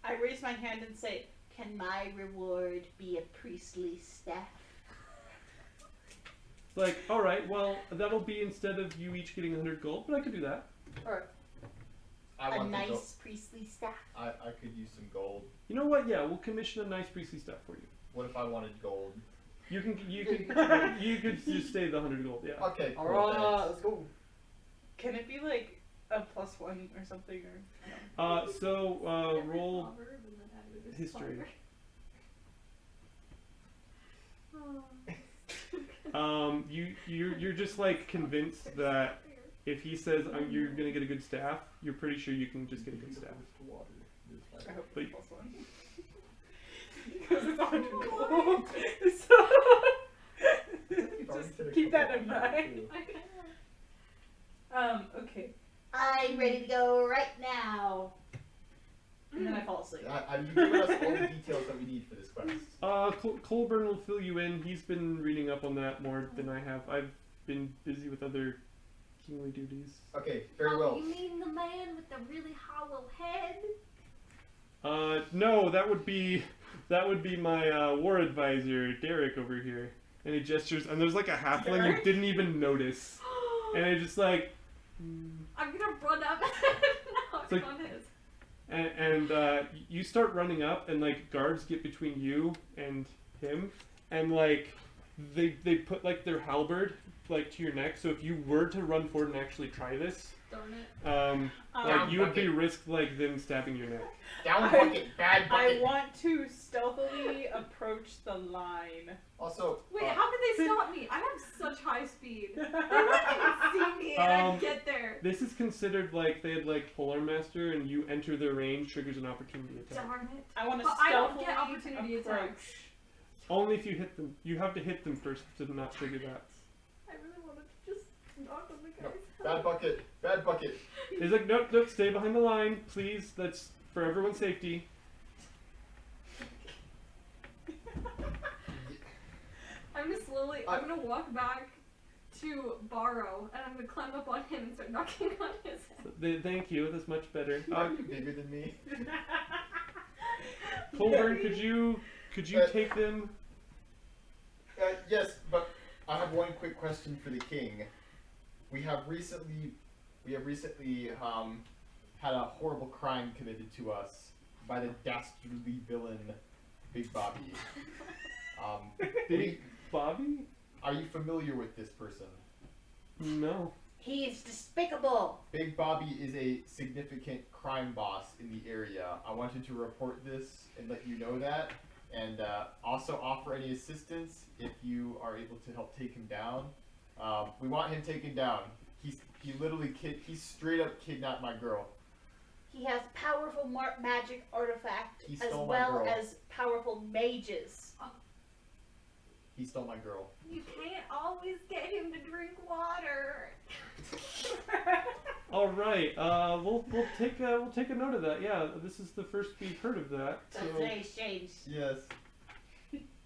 I raise my hand and say, Can my reward be a priestly staff? Like, all right, well, that'll be instead of you each getting 100 gold, but I could do that. All right. I A want the gold. nice priestly staff. I could use some gold. You know what? Yeah, we'll commission a nice priestly stuff for you. What if I wanted gold? You could just stay the 100 gold. Yeah. Okay, cool. All right. thanks. Let's go. can it be like a +1 or something? Or no? Roll Proverb and then add it as history. Oh. You're just like convinced that if he says you're gonna get a good staff, you're pretty sure you can just get a good staff. I hope But- it's +1. Because it's 100 gold. So just keep that in mind. Okay. I'm ready to go right now. And then I fall asleep. You've given us all the details that we need for this quest. Colburn will fill you in. He's been reading up on that more than I have. I've been busy with other kingly duties. Okay, very well. You mean the man with the really hollow head? No, that would be my war advisor, Derek, over here. And he gestures, and there's like a halfling you Derek? didn't even notice. And it's just like, I'm gonna run up and knock like- on his. and you start running up, and like guards get between you and him, and like they put like their halberd like to your neck. So if you were to run forward and actually try this, Darn it. like you would be risked like them stabbing your neck. Down I- bucket, bad I bucket. want to stealthily approach the line. Also, Wait, how could they stop me? I have such high speed. They wouldn't even see me and I'd get there. This is considered like they had like Polar Master, and you enter their range triggers an opportunity attack. Darn it. I want to But I stealthily don't get opportunity approach. attacks. Only if you hit them. You have to hit them first to not trigger that. I really wanted to just knock on the no, guy's bad bucket, bad bucket. He's like, nope, stay behind the line, please. That's for everyone's safety. I'm gonna walk back to Borrow and I'm gonna climb up on him and start knocking on his head. Thank you. That's much better. Are you bigger than me? Colburn, could you take them? Yes, but I have one quick question for the king. We have recently had a horrible crime committed to us by the dastardly villain, Big Bobby. Bobby? Are you familiar with this person? No. He is despicable. Big Bobby is a significant crime boss in the area. I wanted to report this and let you know that, and also offer any assistance if you are able to help take him down. We want him taken down. He literally he straight up kidnapped my girl. He has powerful magic artifact He as stole my well girl. as powerful mages. He stole my girl. You can't always get him to drink water. All right. We'll take a note of that. Yeah, this is the first we've heard of that. That's So very strange. Yes.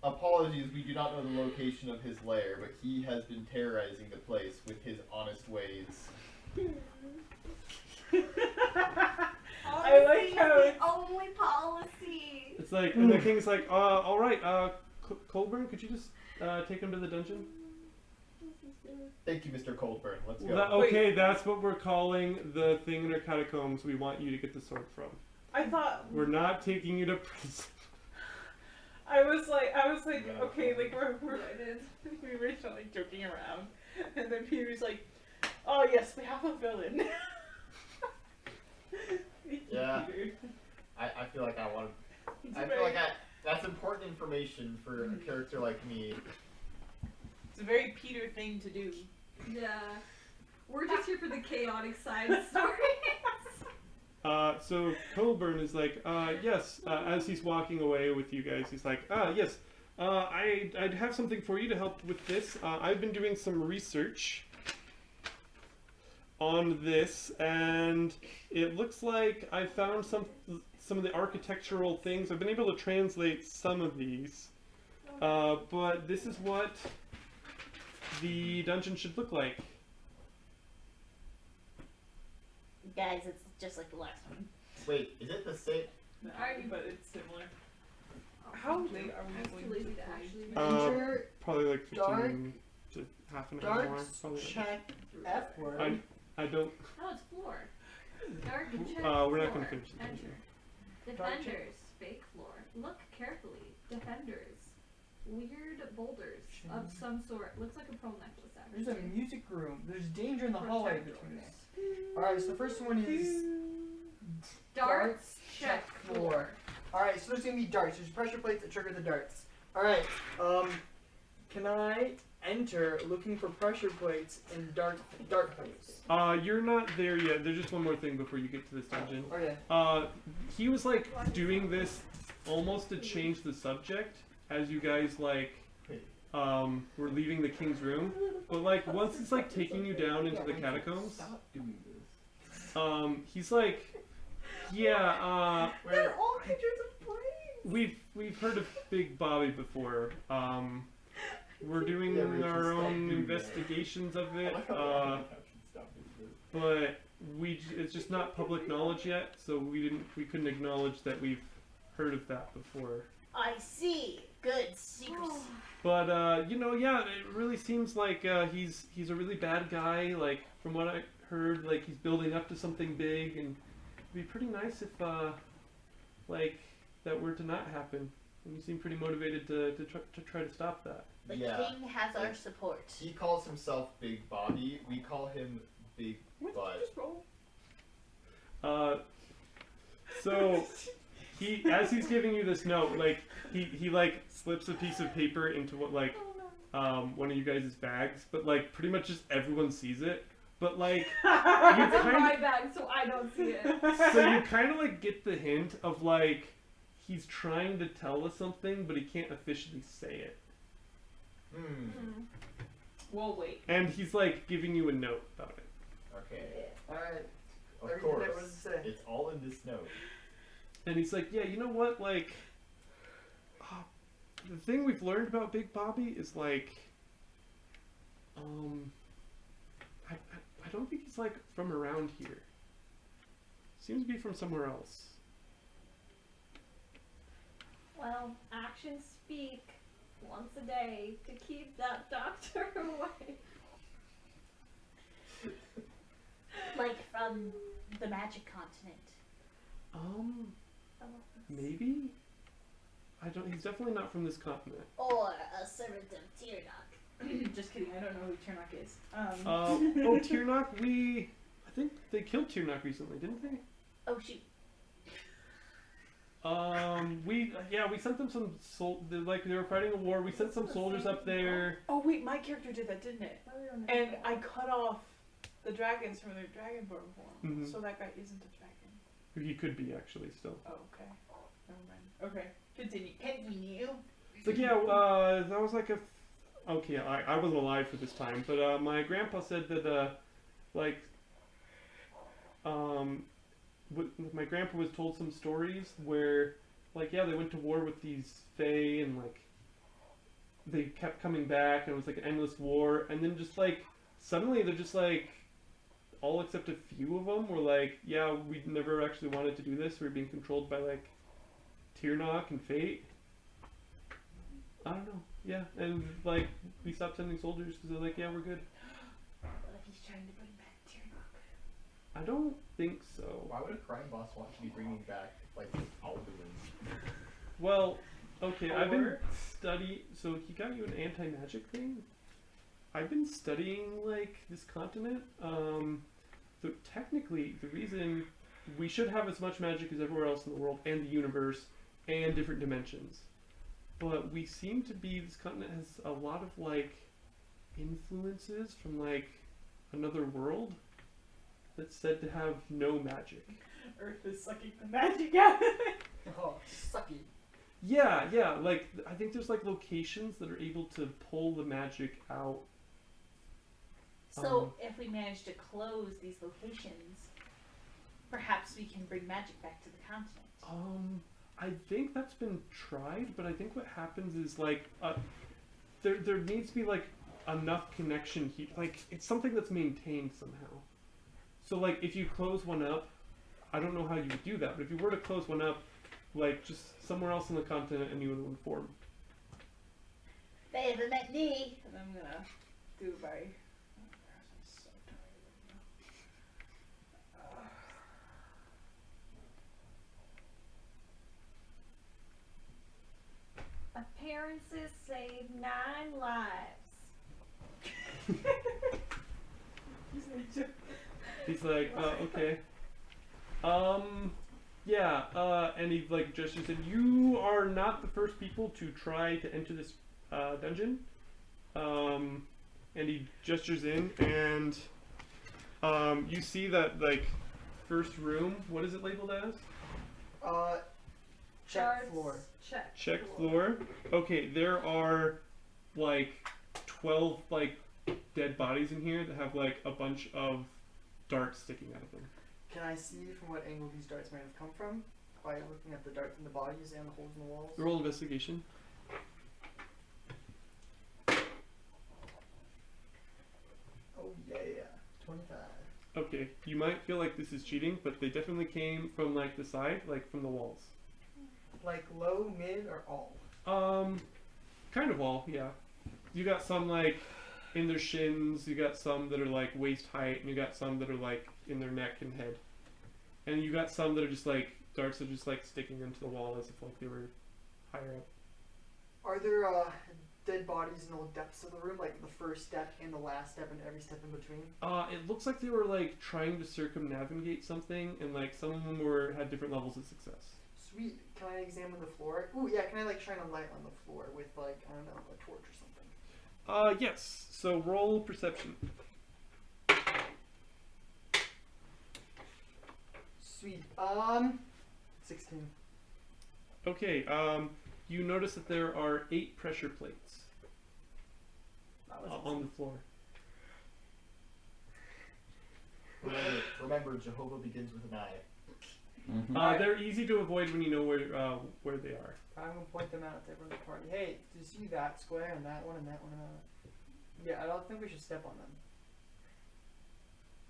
Apologies, we do not know the location of his lair, but he has been terrorizing the place with his honest ways. I like how the it's only policy. it's like, and the king's like, all right. Colburn, could you just take him to the dungeon? Thank you, Mr. Coldburn. Let's go. Okay, that's what we're calling the thing in our catacombs. We want you to get the sword from. I thought We're not taking you to prison. I was like, Yeah. okay, like we were just like joking around, and then Peter was like, oh yes, we have a villain. Thank you, Yeah. Peter. I feel like I want to. It's I feel like that's important information for a character like me. it's a very Peter thing to do. Yeah. We're just here for the chaotic side stories. So Colburn is like, yes, as he's walking away with you guys, he's like, yes, I'd have something for you to help with this. I've been doing some research on this, and it looks like I found some of the architectural things. I've been able to translate some of these, but this is what the dungeon should look like. Guys, it's just like the last one. Wait, is it the same? No, Alright. but it's similar. How late are we going to play? Enter Probably like 15 Dark- to half an hour dark more. Probably like- check F word. I don't. No, it's floor. Dark and check We're not floor. gonna finish the Enter. dungeon. Dark check. Defenders. Fake floor. Look carefully. Defenders. Weird boulders of some sort. Looks like a pearl necklace, actually. There's a music room. There's danger in the hallway between us. Alright, so the first one is Darts. Check floor. Alright, so there's gonna be darts. There's pressure plates that trigger the darts. Alright, can I enter looking for pressure plates in dart holes? You're not there yet. There's just one more thing before you get to this dungeon. Okay. He was like doing this almost to change the subject as you guys like were leaving the king's room. But like once it's like taking you down into the catacombs, Stop doing this. he's like, yeah, They're all creatures of flame. we've heard of Big Bobby before. We're doing Yeah, Rachel, our stop own doing that. investigations of I it. like how the caption stop doing this. But it's just not public knowledge yet, so we couldn't acknowledge that we've heard of that before. I see. Good secrecy. But yeah, it really seems like he's a really bad guy. Like from what I heard, like he's building up to something big, and it'd be pretty nice if like that were to not happen. And you seem pretty motivated to try to stop that. The Yeah. king has our support. He calls himself Big Bobby. We call him Big Butt. Just roll. So as he's giving you this note, like he like slips a piece of paper into what like one of you guys' bags, but like pretty much just everyone sees it. But like It's you in kind my bag, so I don't see it. so you kind of like get the hint of like he's trying to tell us something, but he can't officially say it. Well, wait. And he's like giving you a note about it. Okay. Alright. Of Everything course. that was to say. It's all in this note. And he's like, yeah, you know what? Like, the thing we've learned about Big Bobby is like, I don't think he's like from around here. Seems to be from somewhere else. Well, actions speak once a day to keep that doctor away. Like from the magic continent. Maybe? He's definitely not from this continent. Or a servant of Tyrnok. Just kidding. I don't know who Tyrnok is. Oh, Tyrnok. I think they killed Tyrnok recently, didn't they? Oh shoot. We sent them some they were fighting a war. We sent some soldiers up there. Oh wait, my character did that, didn't it? And I cut off the dragons from their dragonborn form, Mhm. so that guy isn't a dragon. He could be actually still. Oh, okay. Never mind. Okay. Continue. It's like that was like okay. I wasn't alive for this time, but my grandpa said that my grandpa was told some stories where they went to war with these Fae and they kept coming back and it was like an endless war, and then just suddenly they're just all except a few of them were we never actually wanted to do this. We were being controlled by Tyrnok and Fate. I don't know. Yeah, and we stopped sending soldiers because they're we're good. What if he's trying to bring back Tyrnok? I don't think so. Why would a crime boss want to be bringing back Alduins? Well, okay, I've been studying. So he got you an anti-magic thing. I've been studying this continent. So technically, the reason we should have as much magic as everywhere else in the world and the universe and different dimensions, but we seem to be this continent has a lot of influences from another world that's said to have no magic. Earth is sucking the magic out of it. Oh, sucky. Yeah. I think there's locations that are able to pull the magic out. So if we manage to close these locations, perhaps we can bring magic back to the continent. I think that's been tried, but I think what happens is there needs to be enough connection here. It's something that's maintained somehow. So if you close one up, I don't know how you would do that, but if you were to close one up, just somewhere else on the continent, and you would inform. They haven't met me. And I'm gonna do it by. I'm so tired right now. Appearances save 9 lives. He's okay. And he gestures and you are not the first people to try to enter this dungeon. And he gestures in and you see that first room, what is it labeled as? Check Guards, floor. Check floor. Okay, there are 12 dead bodies in here that have a bunch of darts sticking out of them. Can I see from what angle these darts might have come from by looking at the darts in the bodies and the holes in the walls? Roll investigation. Oh yeah, 25. Okay, you might feel like this is cheating, but they definitely came from the side, from the walls. Low, mid, or all? Kind of all, yeah. You got some in their shins, you got some that are waist height, and you got some that are in their neck and head. And you got some that are just darts that are just sticking into the wall as if they were higher up. Are there dead bodies in all depths of the room, the first step and the last step and every step in between? It looks like they were trying to circumnavigate something, and some of them had different levels of success. Sweet. Can I examine the floor? Ooh, yeah. Can I shine a light on the floor with I don't know, a torch or something? Yes. So roll perception. Sweet. 16. Okay. You notice that there are 8 pressure plates on the floor. Remember, Jehovah begins with an I. Mm-hmm. They're easy to avoid when you know where they are. I'm gonna point them out to everyone in the party. Hey, do you see that square and that one and that one and that one? Yeah, I don't think we should step on them.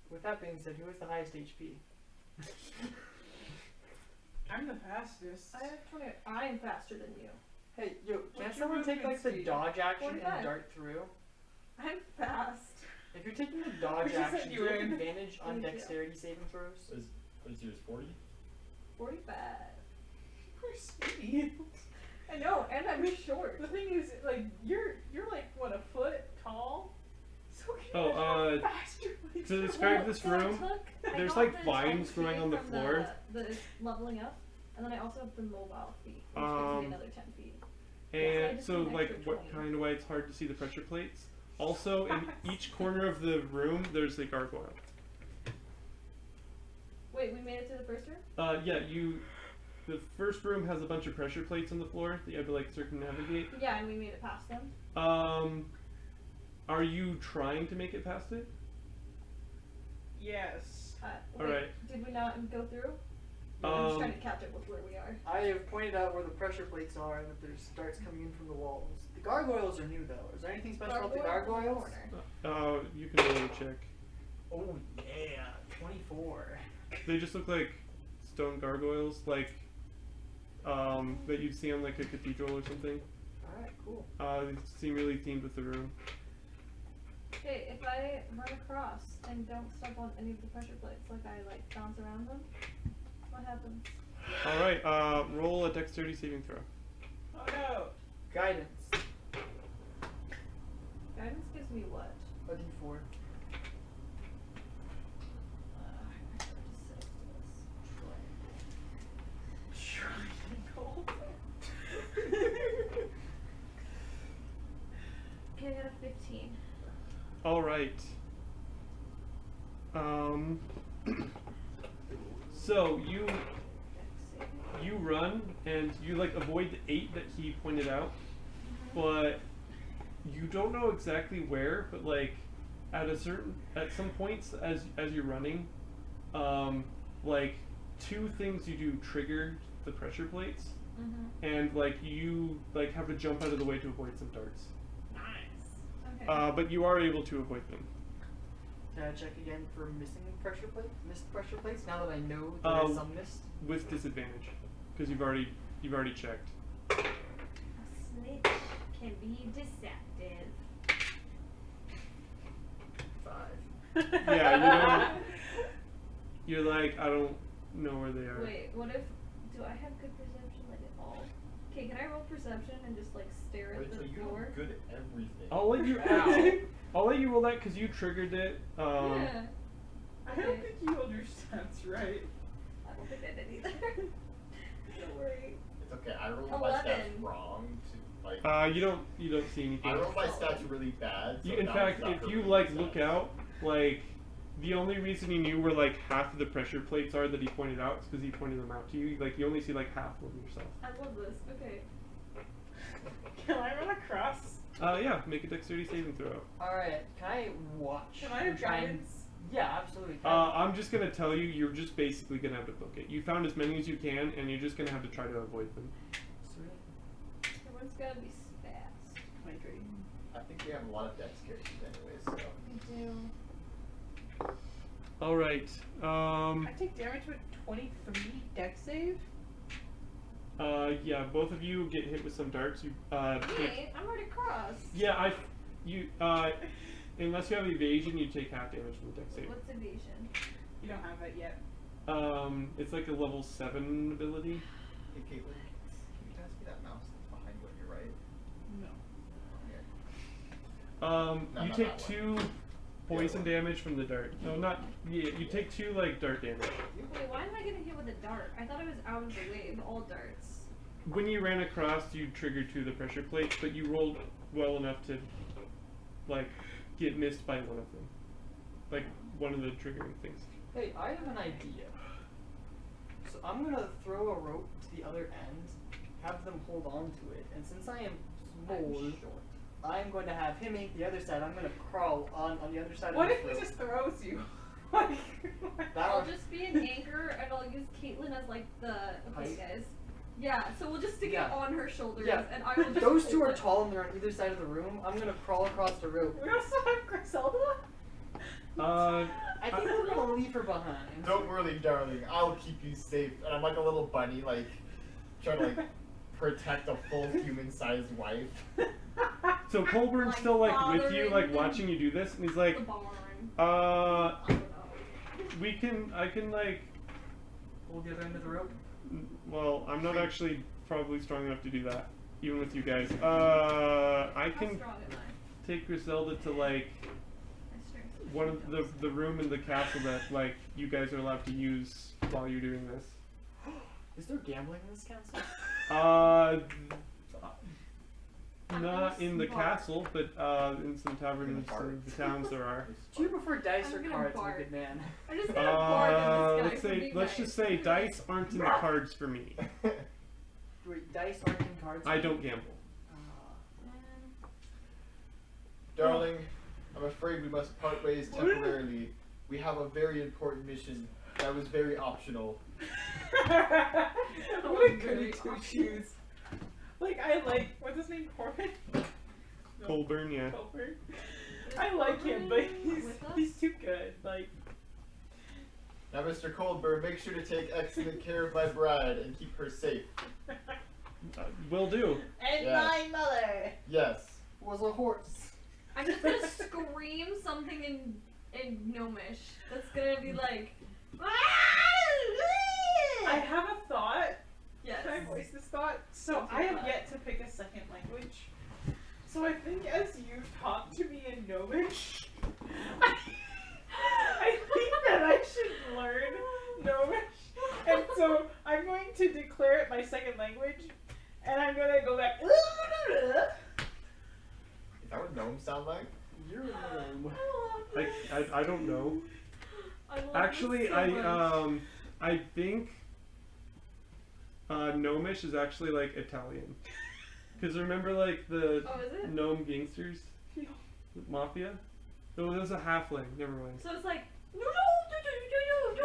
With that being said, who has the highest HP? I'm the fastest. I have 20. I am faster than you. Hey, yo, What's can't your someone take movement the speed? dodge action 45. and dart through? I'm fast. If you're taking the dodge Which is action, it do you you have in? advantage on Thank you. dexterity saving throws? What is yours, 40? 45. We're speedy. I know, and I'm short. The thing is, like, you're like what, a foot tall? So can you Oh, imagine how fast you're like to going? describe this So I room, took- I there's got like the vines 10 growing feet on the from floor. The leveling up, and then I also have the mobile feet, which gives Um, me another 10 feet. And just so, an like, extra what 20. kind of way it's hard to see the pressure plates. Also, in each corner of the room, there's a gargoyle. Wait, we made it to the first room? Yeah, the first room has a bunch of pressure plates on the floor that you have to like circumnavigate. Yeah, and we made it past them. Are you trying to make it past it? Yes. Wait, Alright. Did we not go through? I'm just trying Um, to catch up with where we are. I have pointed out where the pressure plates are and that there's darts coming in from the walls. The gargoyles are new though. Is there anything special about the gargoyles? you can roll a check. Oh yeah, 24. They just look like stone gargoyles, like that you'd see on like a cathedral or something. Alright, cool. They seem really themed with the room. Okay, if I run across and don't step on any of the pressure plates, like I like bounce around them, what happens? All right, roll a dexterity saving throw. Oh no. Guidance. Guidance gives me what? A D4. I have to say this. Triangle. Okay, I got a 15. All right. So you run and you like avoid the 8 that he pointed out, but you don't know exactly where. But like at some points as you're running, like 2 things you do trigger the pressure plates, and like you like have to jump out of the way to avoid some darts. Nice. Okay. But you are able to avoid them. Can I check again for missing pressure plates? Missed pressure plates? Now that I know there's some missed. With disadvantage, because you've already checked. A snitch can be deceptive. 5. Yeah, you're like, I don't know where they are. Wait, what if? Do I have good perception like at all? Okay, can I roll perception and just like stare at Rachel, the you're door? good at everything. I'll let you. I'll let you roll that because you triggered it. Yeah. I don't think you understand, right? I don't think I did either. Don't worry. It's okay. I rolled my stats 11. wrong. To, like, You don't see anything. I rolled my stats really bad. So In that fact, was not if for you really like good look stats. out, like the only reason you knew where like half of the pressure plates are that he pointed out is because he pointed them out to you. Like you only see like half of them yourself. I love this. Okay. Can I run across? Yeah, make a dexterity saving throw. Alright, can I watch? Can I have and try and- guidance? Yeah, absolutely. Can I- I'm just gonna tell you, you're just basically gonna have to book it. You found as many as you can, and you're just gonna have to try to avoid them. Sweet. Everyone's gotta be fast. I agree. I think we have a lot of dex characters anyways, so. We do. All right. I take damage with 23 dex save. Yeah, both of you get hit with some darts. You take, Wait, I'm already crossed. yeah, unless you have evasion, you take half damage from the dex save. What's evasion? You don't have that yet. It's like a level 7 ability. Hey Caitlin, can you pass me that mouse that's behind you on your right? No. Okay. No, You not take that one. 2 poison damage from the dart. No, not yeah. You take 2 like dart damage. Wait, why am I getting hit with a dart? I thought I was out of the way of all darts. When you ran across, you triggered 2 of the pressure plates, but you rolled well enough to like get missed by one of them, like one of the triggering things. Hey, I have an idea. So I'm gonna throw a rope to the other end, have them hold on to it, and since I am small, I'm short. I'm going to have him aim the other side. I'm gonna crawl on the other side What of if this he rope. just throws you? Like, That'll- I'll just be an anchor and I'll use Caitlyn as like the okay Height? guys. Yeah, so we'll just stick Yeah. it on her shoulders Yeah. and I will just Those 2 hold are it. tall and they're on either side of the room. I'm gonna crawl across the rope. we also have Griselda. Uh, I think we're gonna leave her behind. Don't worry, darling. I'll keep you safe. And I'm like a little bunny, like trying to like protect a full human-sized wife. so Colburn's Like, still like with you, bothering like them. watching you do this, and he's The like, barn. uh, I don't know. I can like, Hold the other end of the rope. well, I'm not actually probably strong enough to do that. even with you guys. I How can strong am I? take Griselda to like My strength is one of the room in the castle that like you guys are allowed to use while you're doing this. Is there gambling in this council? Not in the castle, but in some taverns in the towns there are. Do you prefer dice I'm or gonna cards, my bark. good man? I'm just gonna bark at this guy. Let's just say dice aren't in the cards for me. Wait, dice aren't in cards? I don't gamble. Darling, I'm afraid we must part ways temporarily. We have a very important mission that was very optional. What a goody two shoes. Like, I like, what's his name, Corbin? Colburn, yeah. Colbert. I like him, but he's too good. Like, Now, Mr. Coldburn, make sure to take excellent care of my bride and keep her safe. Will do. And Yeah. my mother. Yes. Was a horse. I'm just gonna scream something in Gnomish. That's gonna be like, I have a thought. yes. Can I voice this thought? So I have yet to pick a second language. So I think as you talk to me in Gnomish, I think that I should learn Gnomish. And so I'm going to declare it my second language, and I'm gonna go back. Is that what gnomes sound like? You're a gnome. I don't know. I love Actually, this so much. I think Gnomish is actually like Italian. Cause remember like the Oh, is it? gnome gangsters, mafia. Oh, it was a halfling. Never mind. So it's like, no.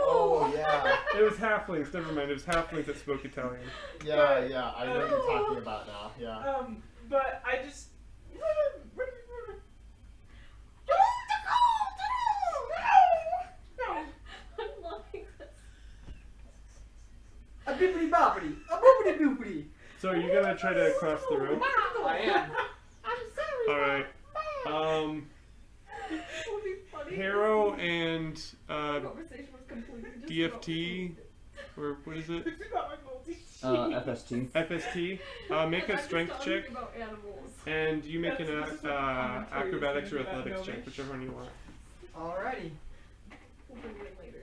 Oh, yeah. It was halflings. Never mind. It was halflings that spoke Italian. Yeah, yeah. I know what you're talking about now. Yeah. But I just. I'm loving this. A bippity boppity. A boopity boopity. So are you gonna try to cross the rope? I am. I'm sorry. All right. It would be funny. Harrow and The conversation was completely just DFT, or what is it? FST. FST. Make a strength check, about animals. and you make an This is what commentary is acrobatics or gonna be about athletics check, gnomish. whichever one you want. Alrighty. We'll bring it in later.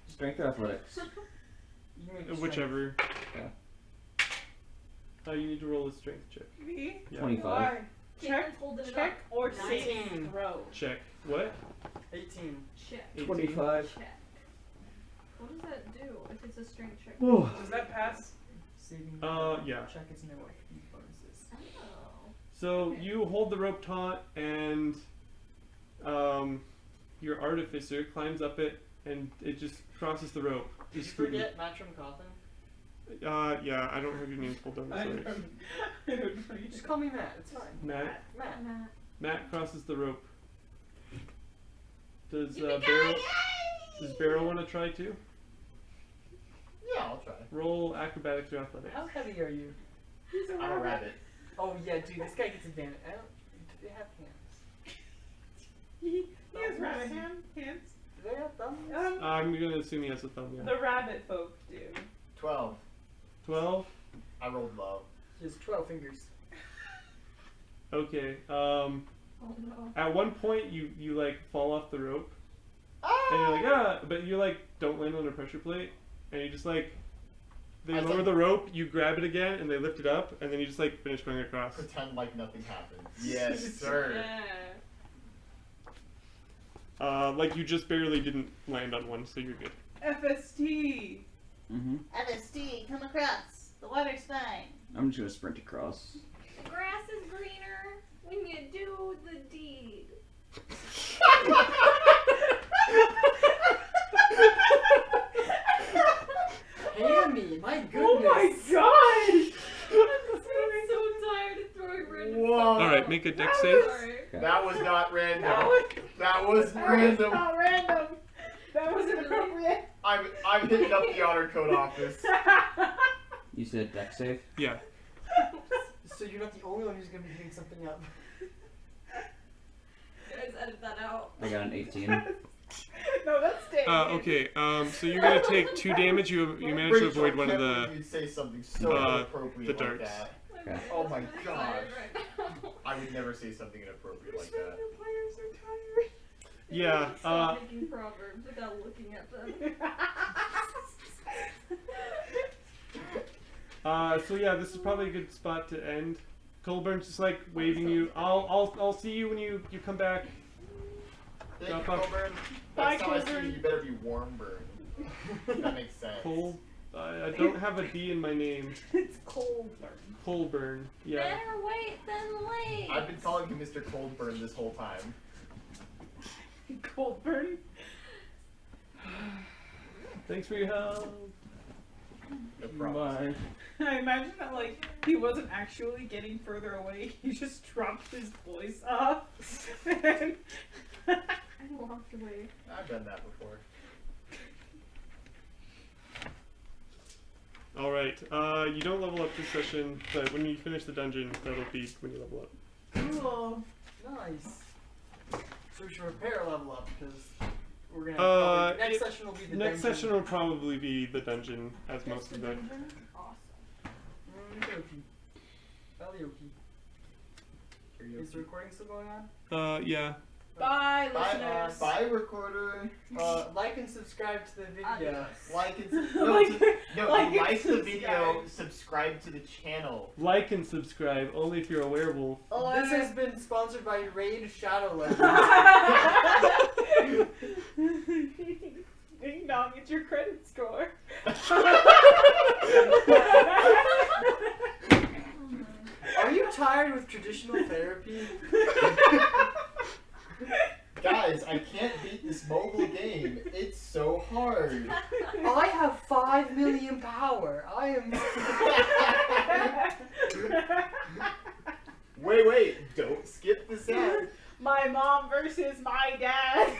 Strength or athletics? You make a Whichever. Yeah. You need to roll a strength check. Me? Yeah. 25. Why? Cameron's holding it Check up. or 19. saving throw? Check. What? 18. Check. 18. 25. Check. What does that do if it's a strength check? Oh. Does that pass? Saving. Yeah. Check its no bonuses. Oh. So you hold the rope taut, and your artificer climbs up it, and it just crosses the rope. Did you Just forget Matchroom Coffin? yeah, I don't have your name pulled up. I Sorry. don't Just call me Matt. It's fine. Matt. Matt. Matt. Matt crosses the rope. Does Yippee-ki-yay! Barrel want to try too? Yeah, I'll try. Roll acrobatics or athletics. How heavy are you? He's a I'm a rabbit. Oh yeah, dude, this guy gets advantage. I don't. Do they have hands? He has rabbit hands. Do they have thumbs? I'm gonna assume he has a thumb. Yeah. The rabbit folk do. 12. 12. I rolled low. He has 12 fingers. Okay. Oh no. At one point you like fall off the rope, Ah! and you're like but you like don't land on a pressure plate, and you just like they I lower think- the rope, you grab it again, and they lift it up, and then you just like finish going across. Pretend like nothing happened. Yes, sir. Yeah. Like you just barely didn't land on one, so you're good. FST. Mm-hmm. FSD, come across. The water's fine. I'm just gonna sprint across. The grass is greener when you do the deed. Hammy, my goodness. Oh my god! I'm so tired of throwing random Whoa. stuff. All right, make a deck That save. Sorry. That was not random. That was, That was that was random. not random. That was inappropriate. I'm hitting up the honor code office. You said deck save? Yeah. So you're not the only one who's gonna be hitting something up. Guys, edit that out. I got an 18. No, that's Okay. So you're gonna take 2 damage. You managed to avoid one of the. You'd say something so inappropriate the like darts. that. Okay. Oh my gosh. Right I would never say something inappropriate like that. The players are tired. Yeah. Stop making proverbs without looking at them. So yeah, this is probably a good spot to end. Colburn's just like waving you. I'll see you when you come back. Thank you, Drop off. Colburn. Bye, Next time I see you, Colburn. you better be warm burn. That makes sense. Cole. I don't have a D in my name. It's cold. Colburn. Yeah. Better wait than late. I've been calling you Mr. Coldburn this whole time. Coldburn. Thanks for your help. No problem. Bye. I imagine that like he wasn't actually getting further away. He just dropped his voice off. And I walked away. I've done that before. All right. You don't level up this session, but when you finish the dungeon, that'll be when you level up. Cool. Nice. So we should prepare a level up because we're gonna. Next session will be the Next dungeon. session will probably be the dungeon, as most of the. Awesome. Is the recording still going on? Yeah. bye, Bye, listeners. bye, recorder. Like and subscribe to the video. Adios. Like and Like like and the video, subscribe to the channel. Like and subscribe only if you're a werewolf. Or This has been sponsored by Raid Shadow Legends. Ding dong, it's your credit score. Are you tired with traditional therapy? Guys, I can't beat this mobile game. It's so hard. I have 5 million power. I am. Wait, don't skip this ad. My mom versus my dad.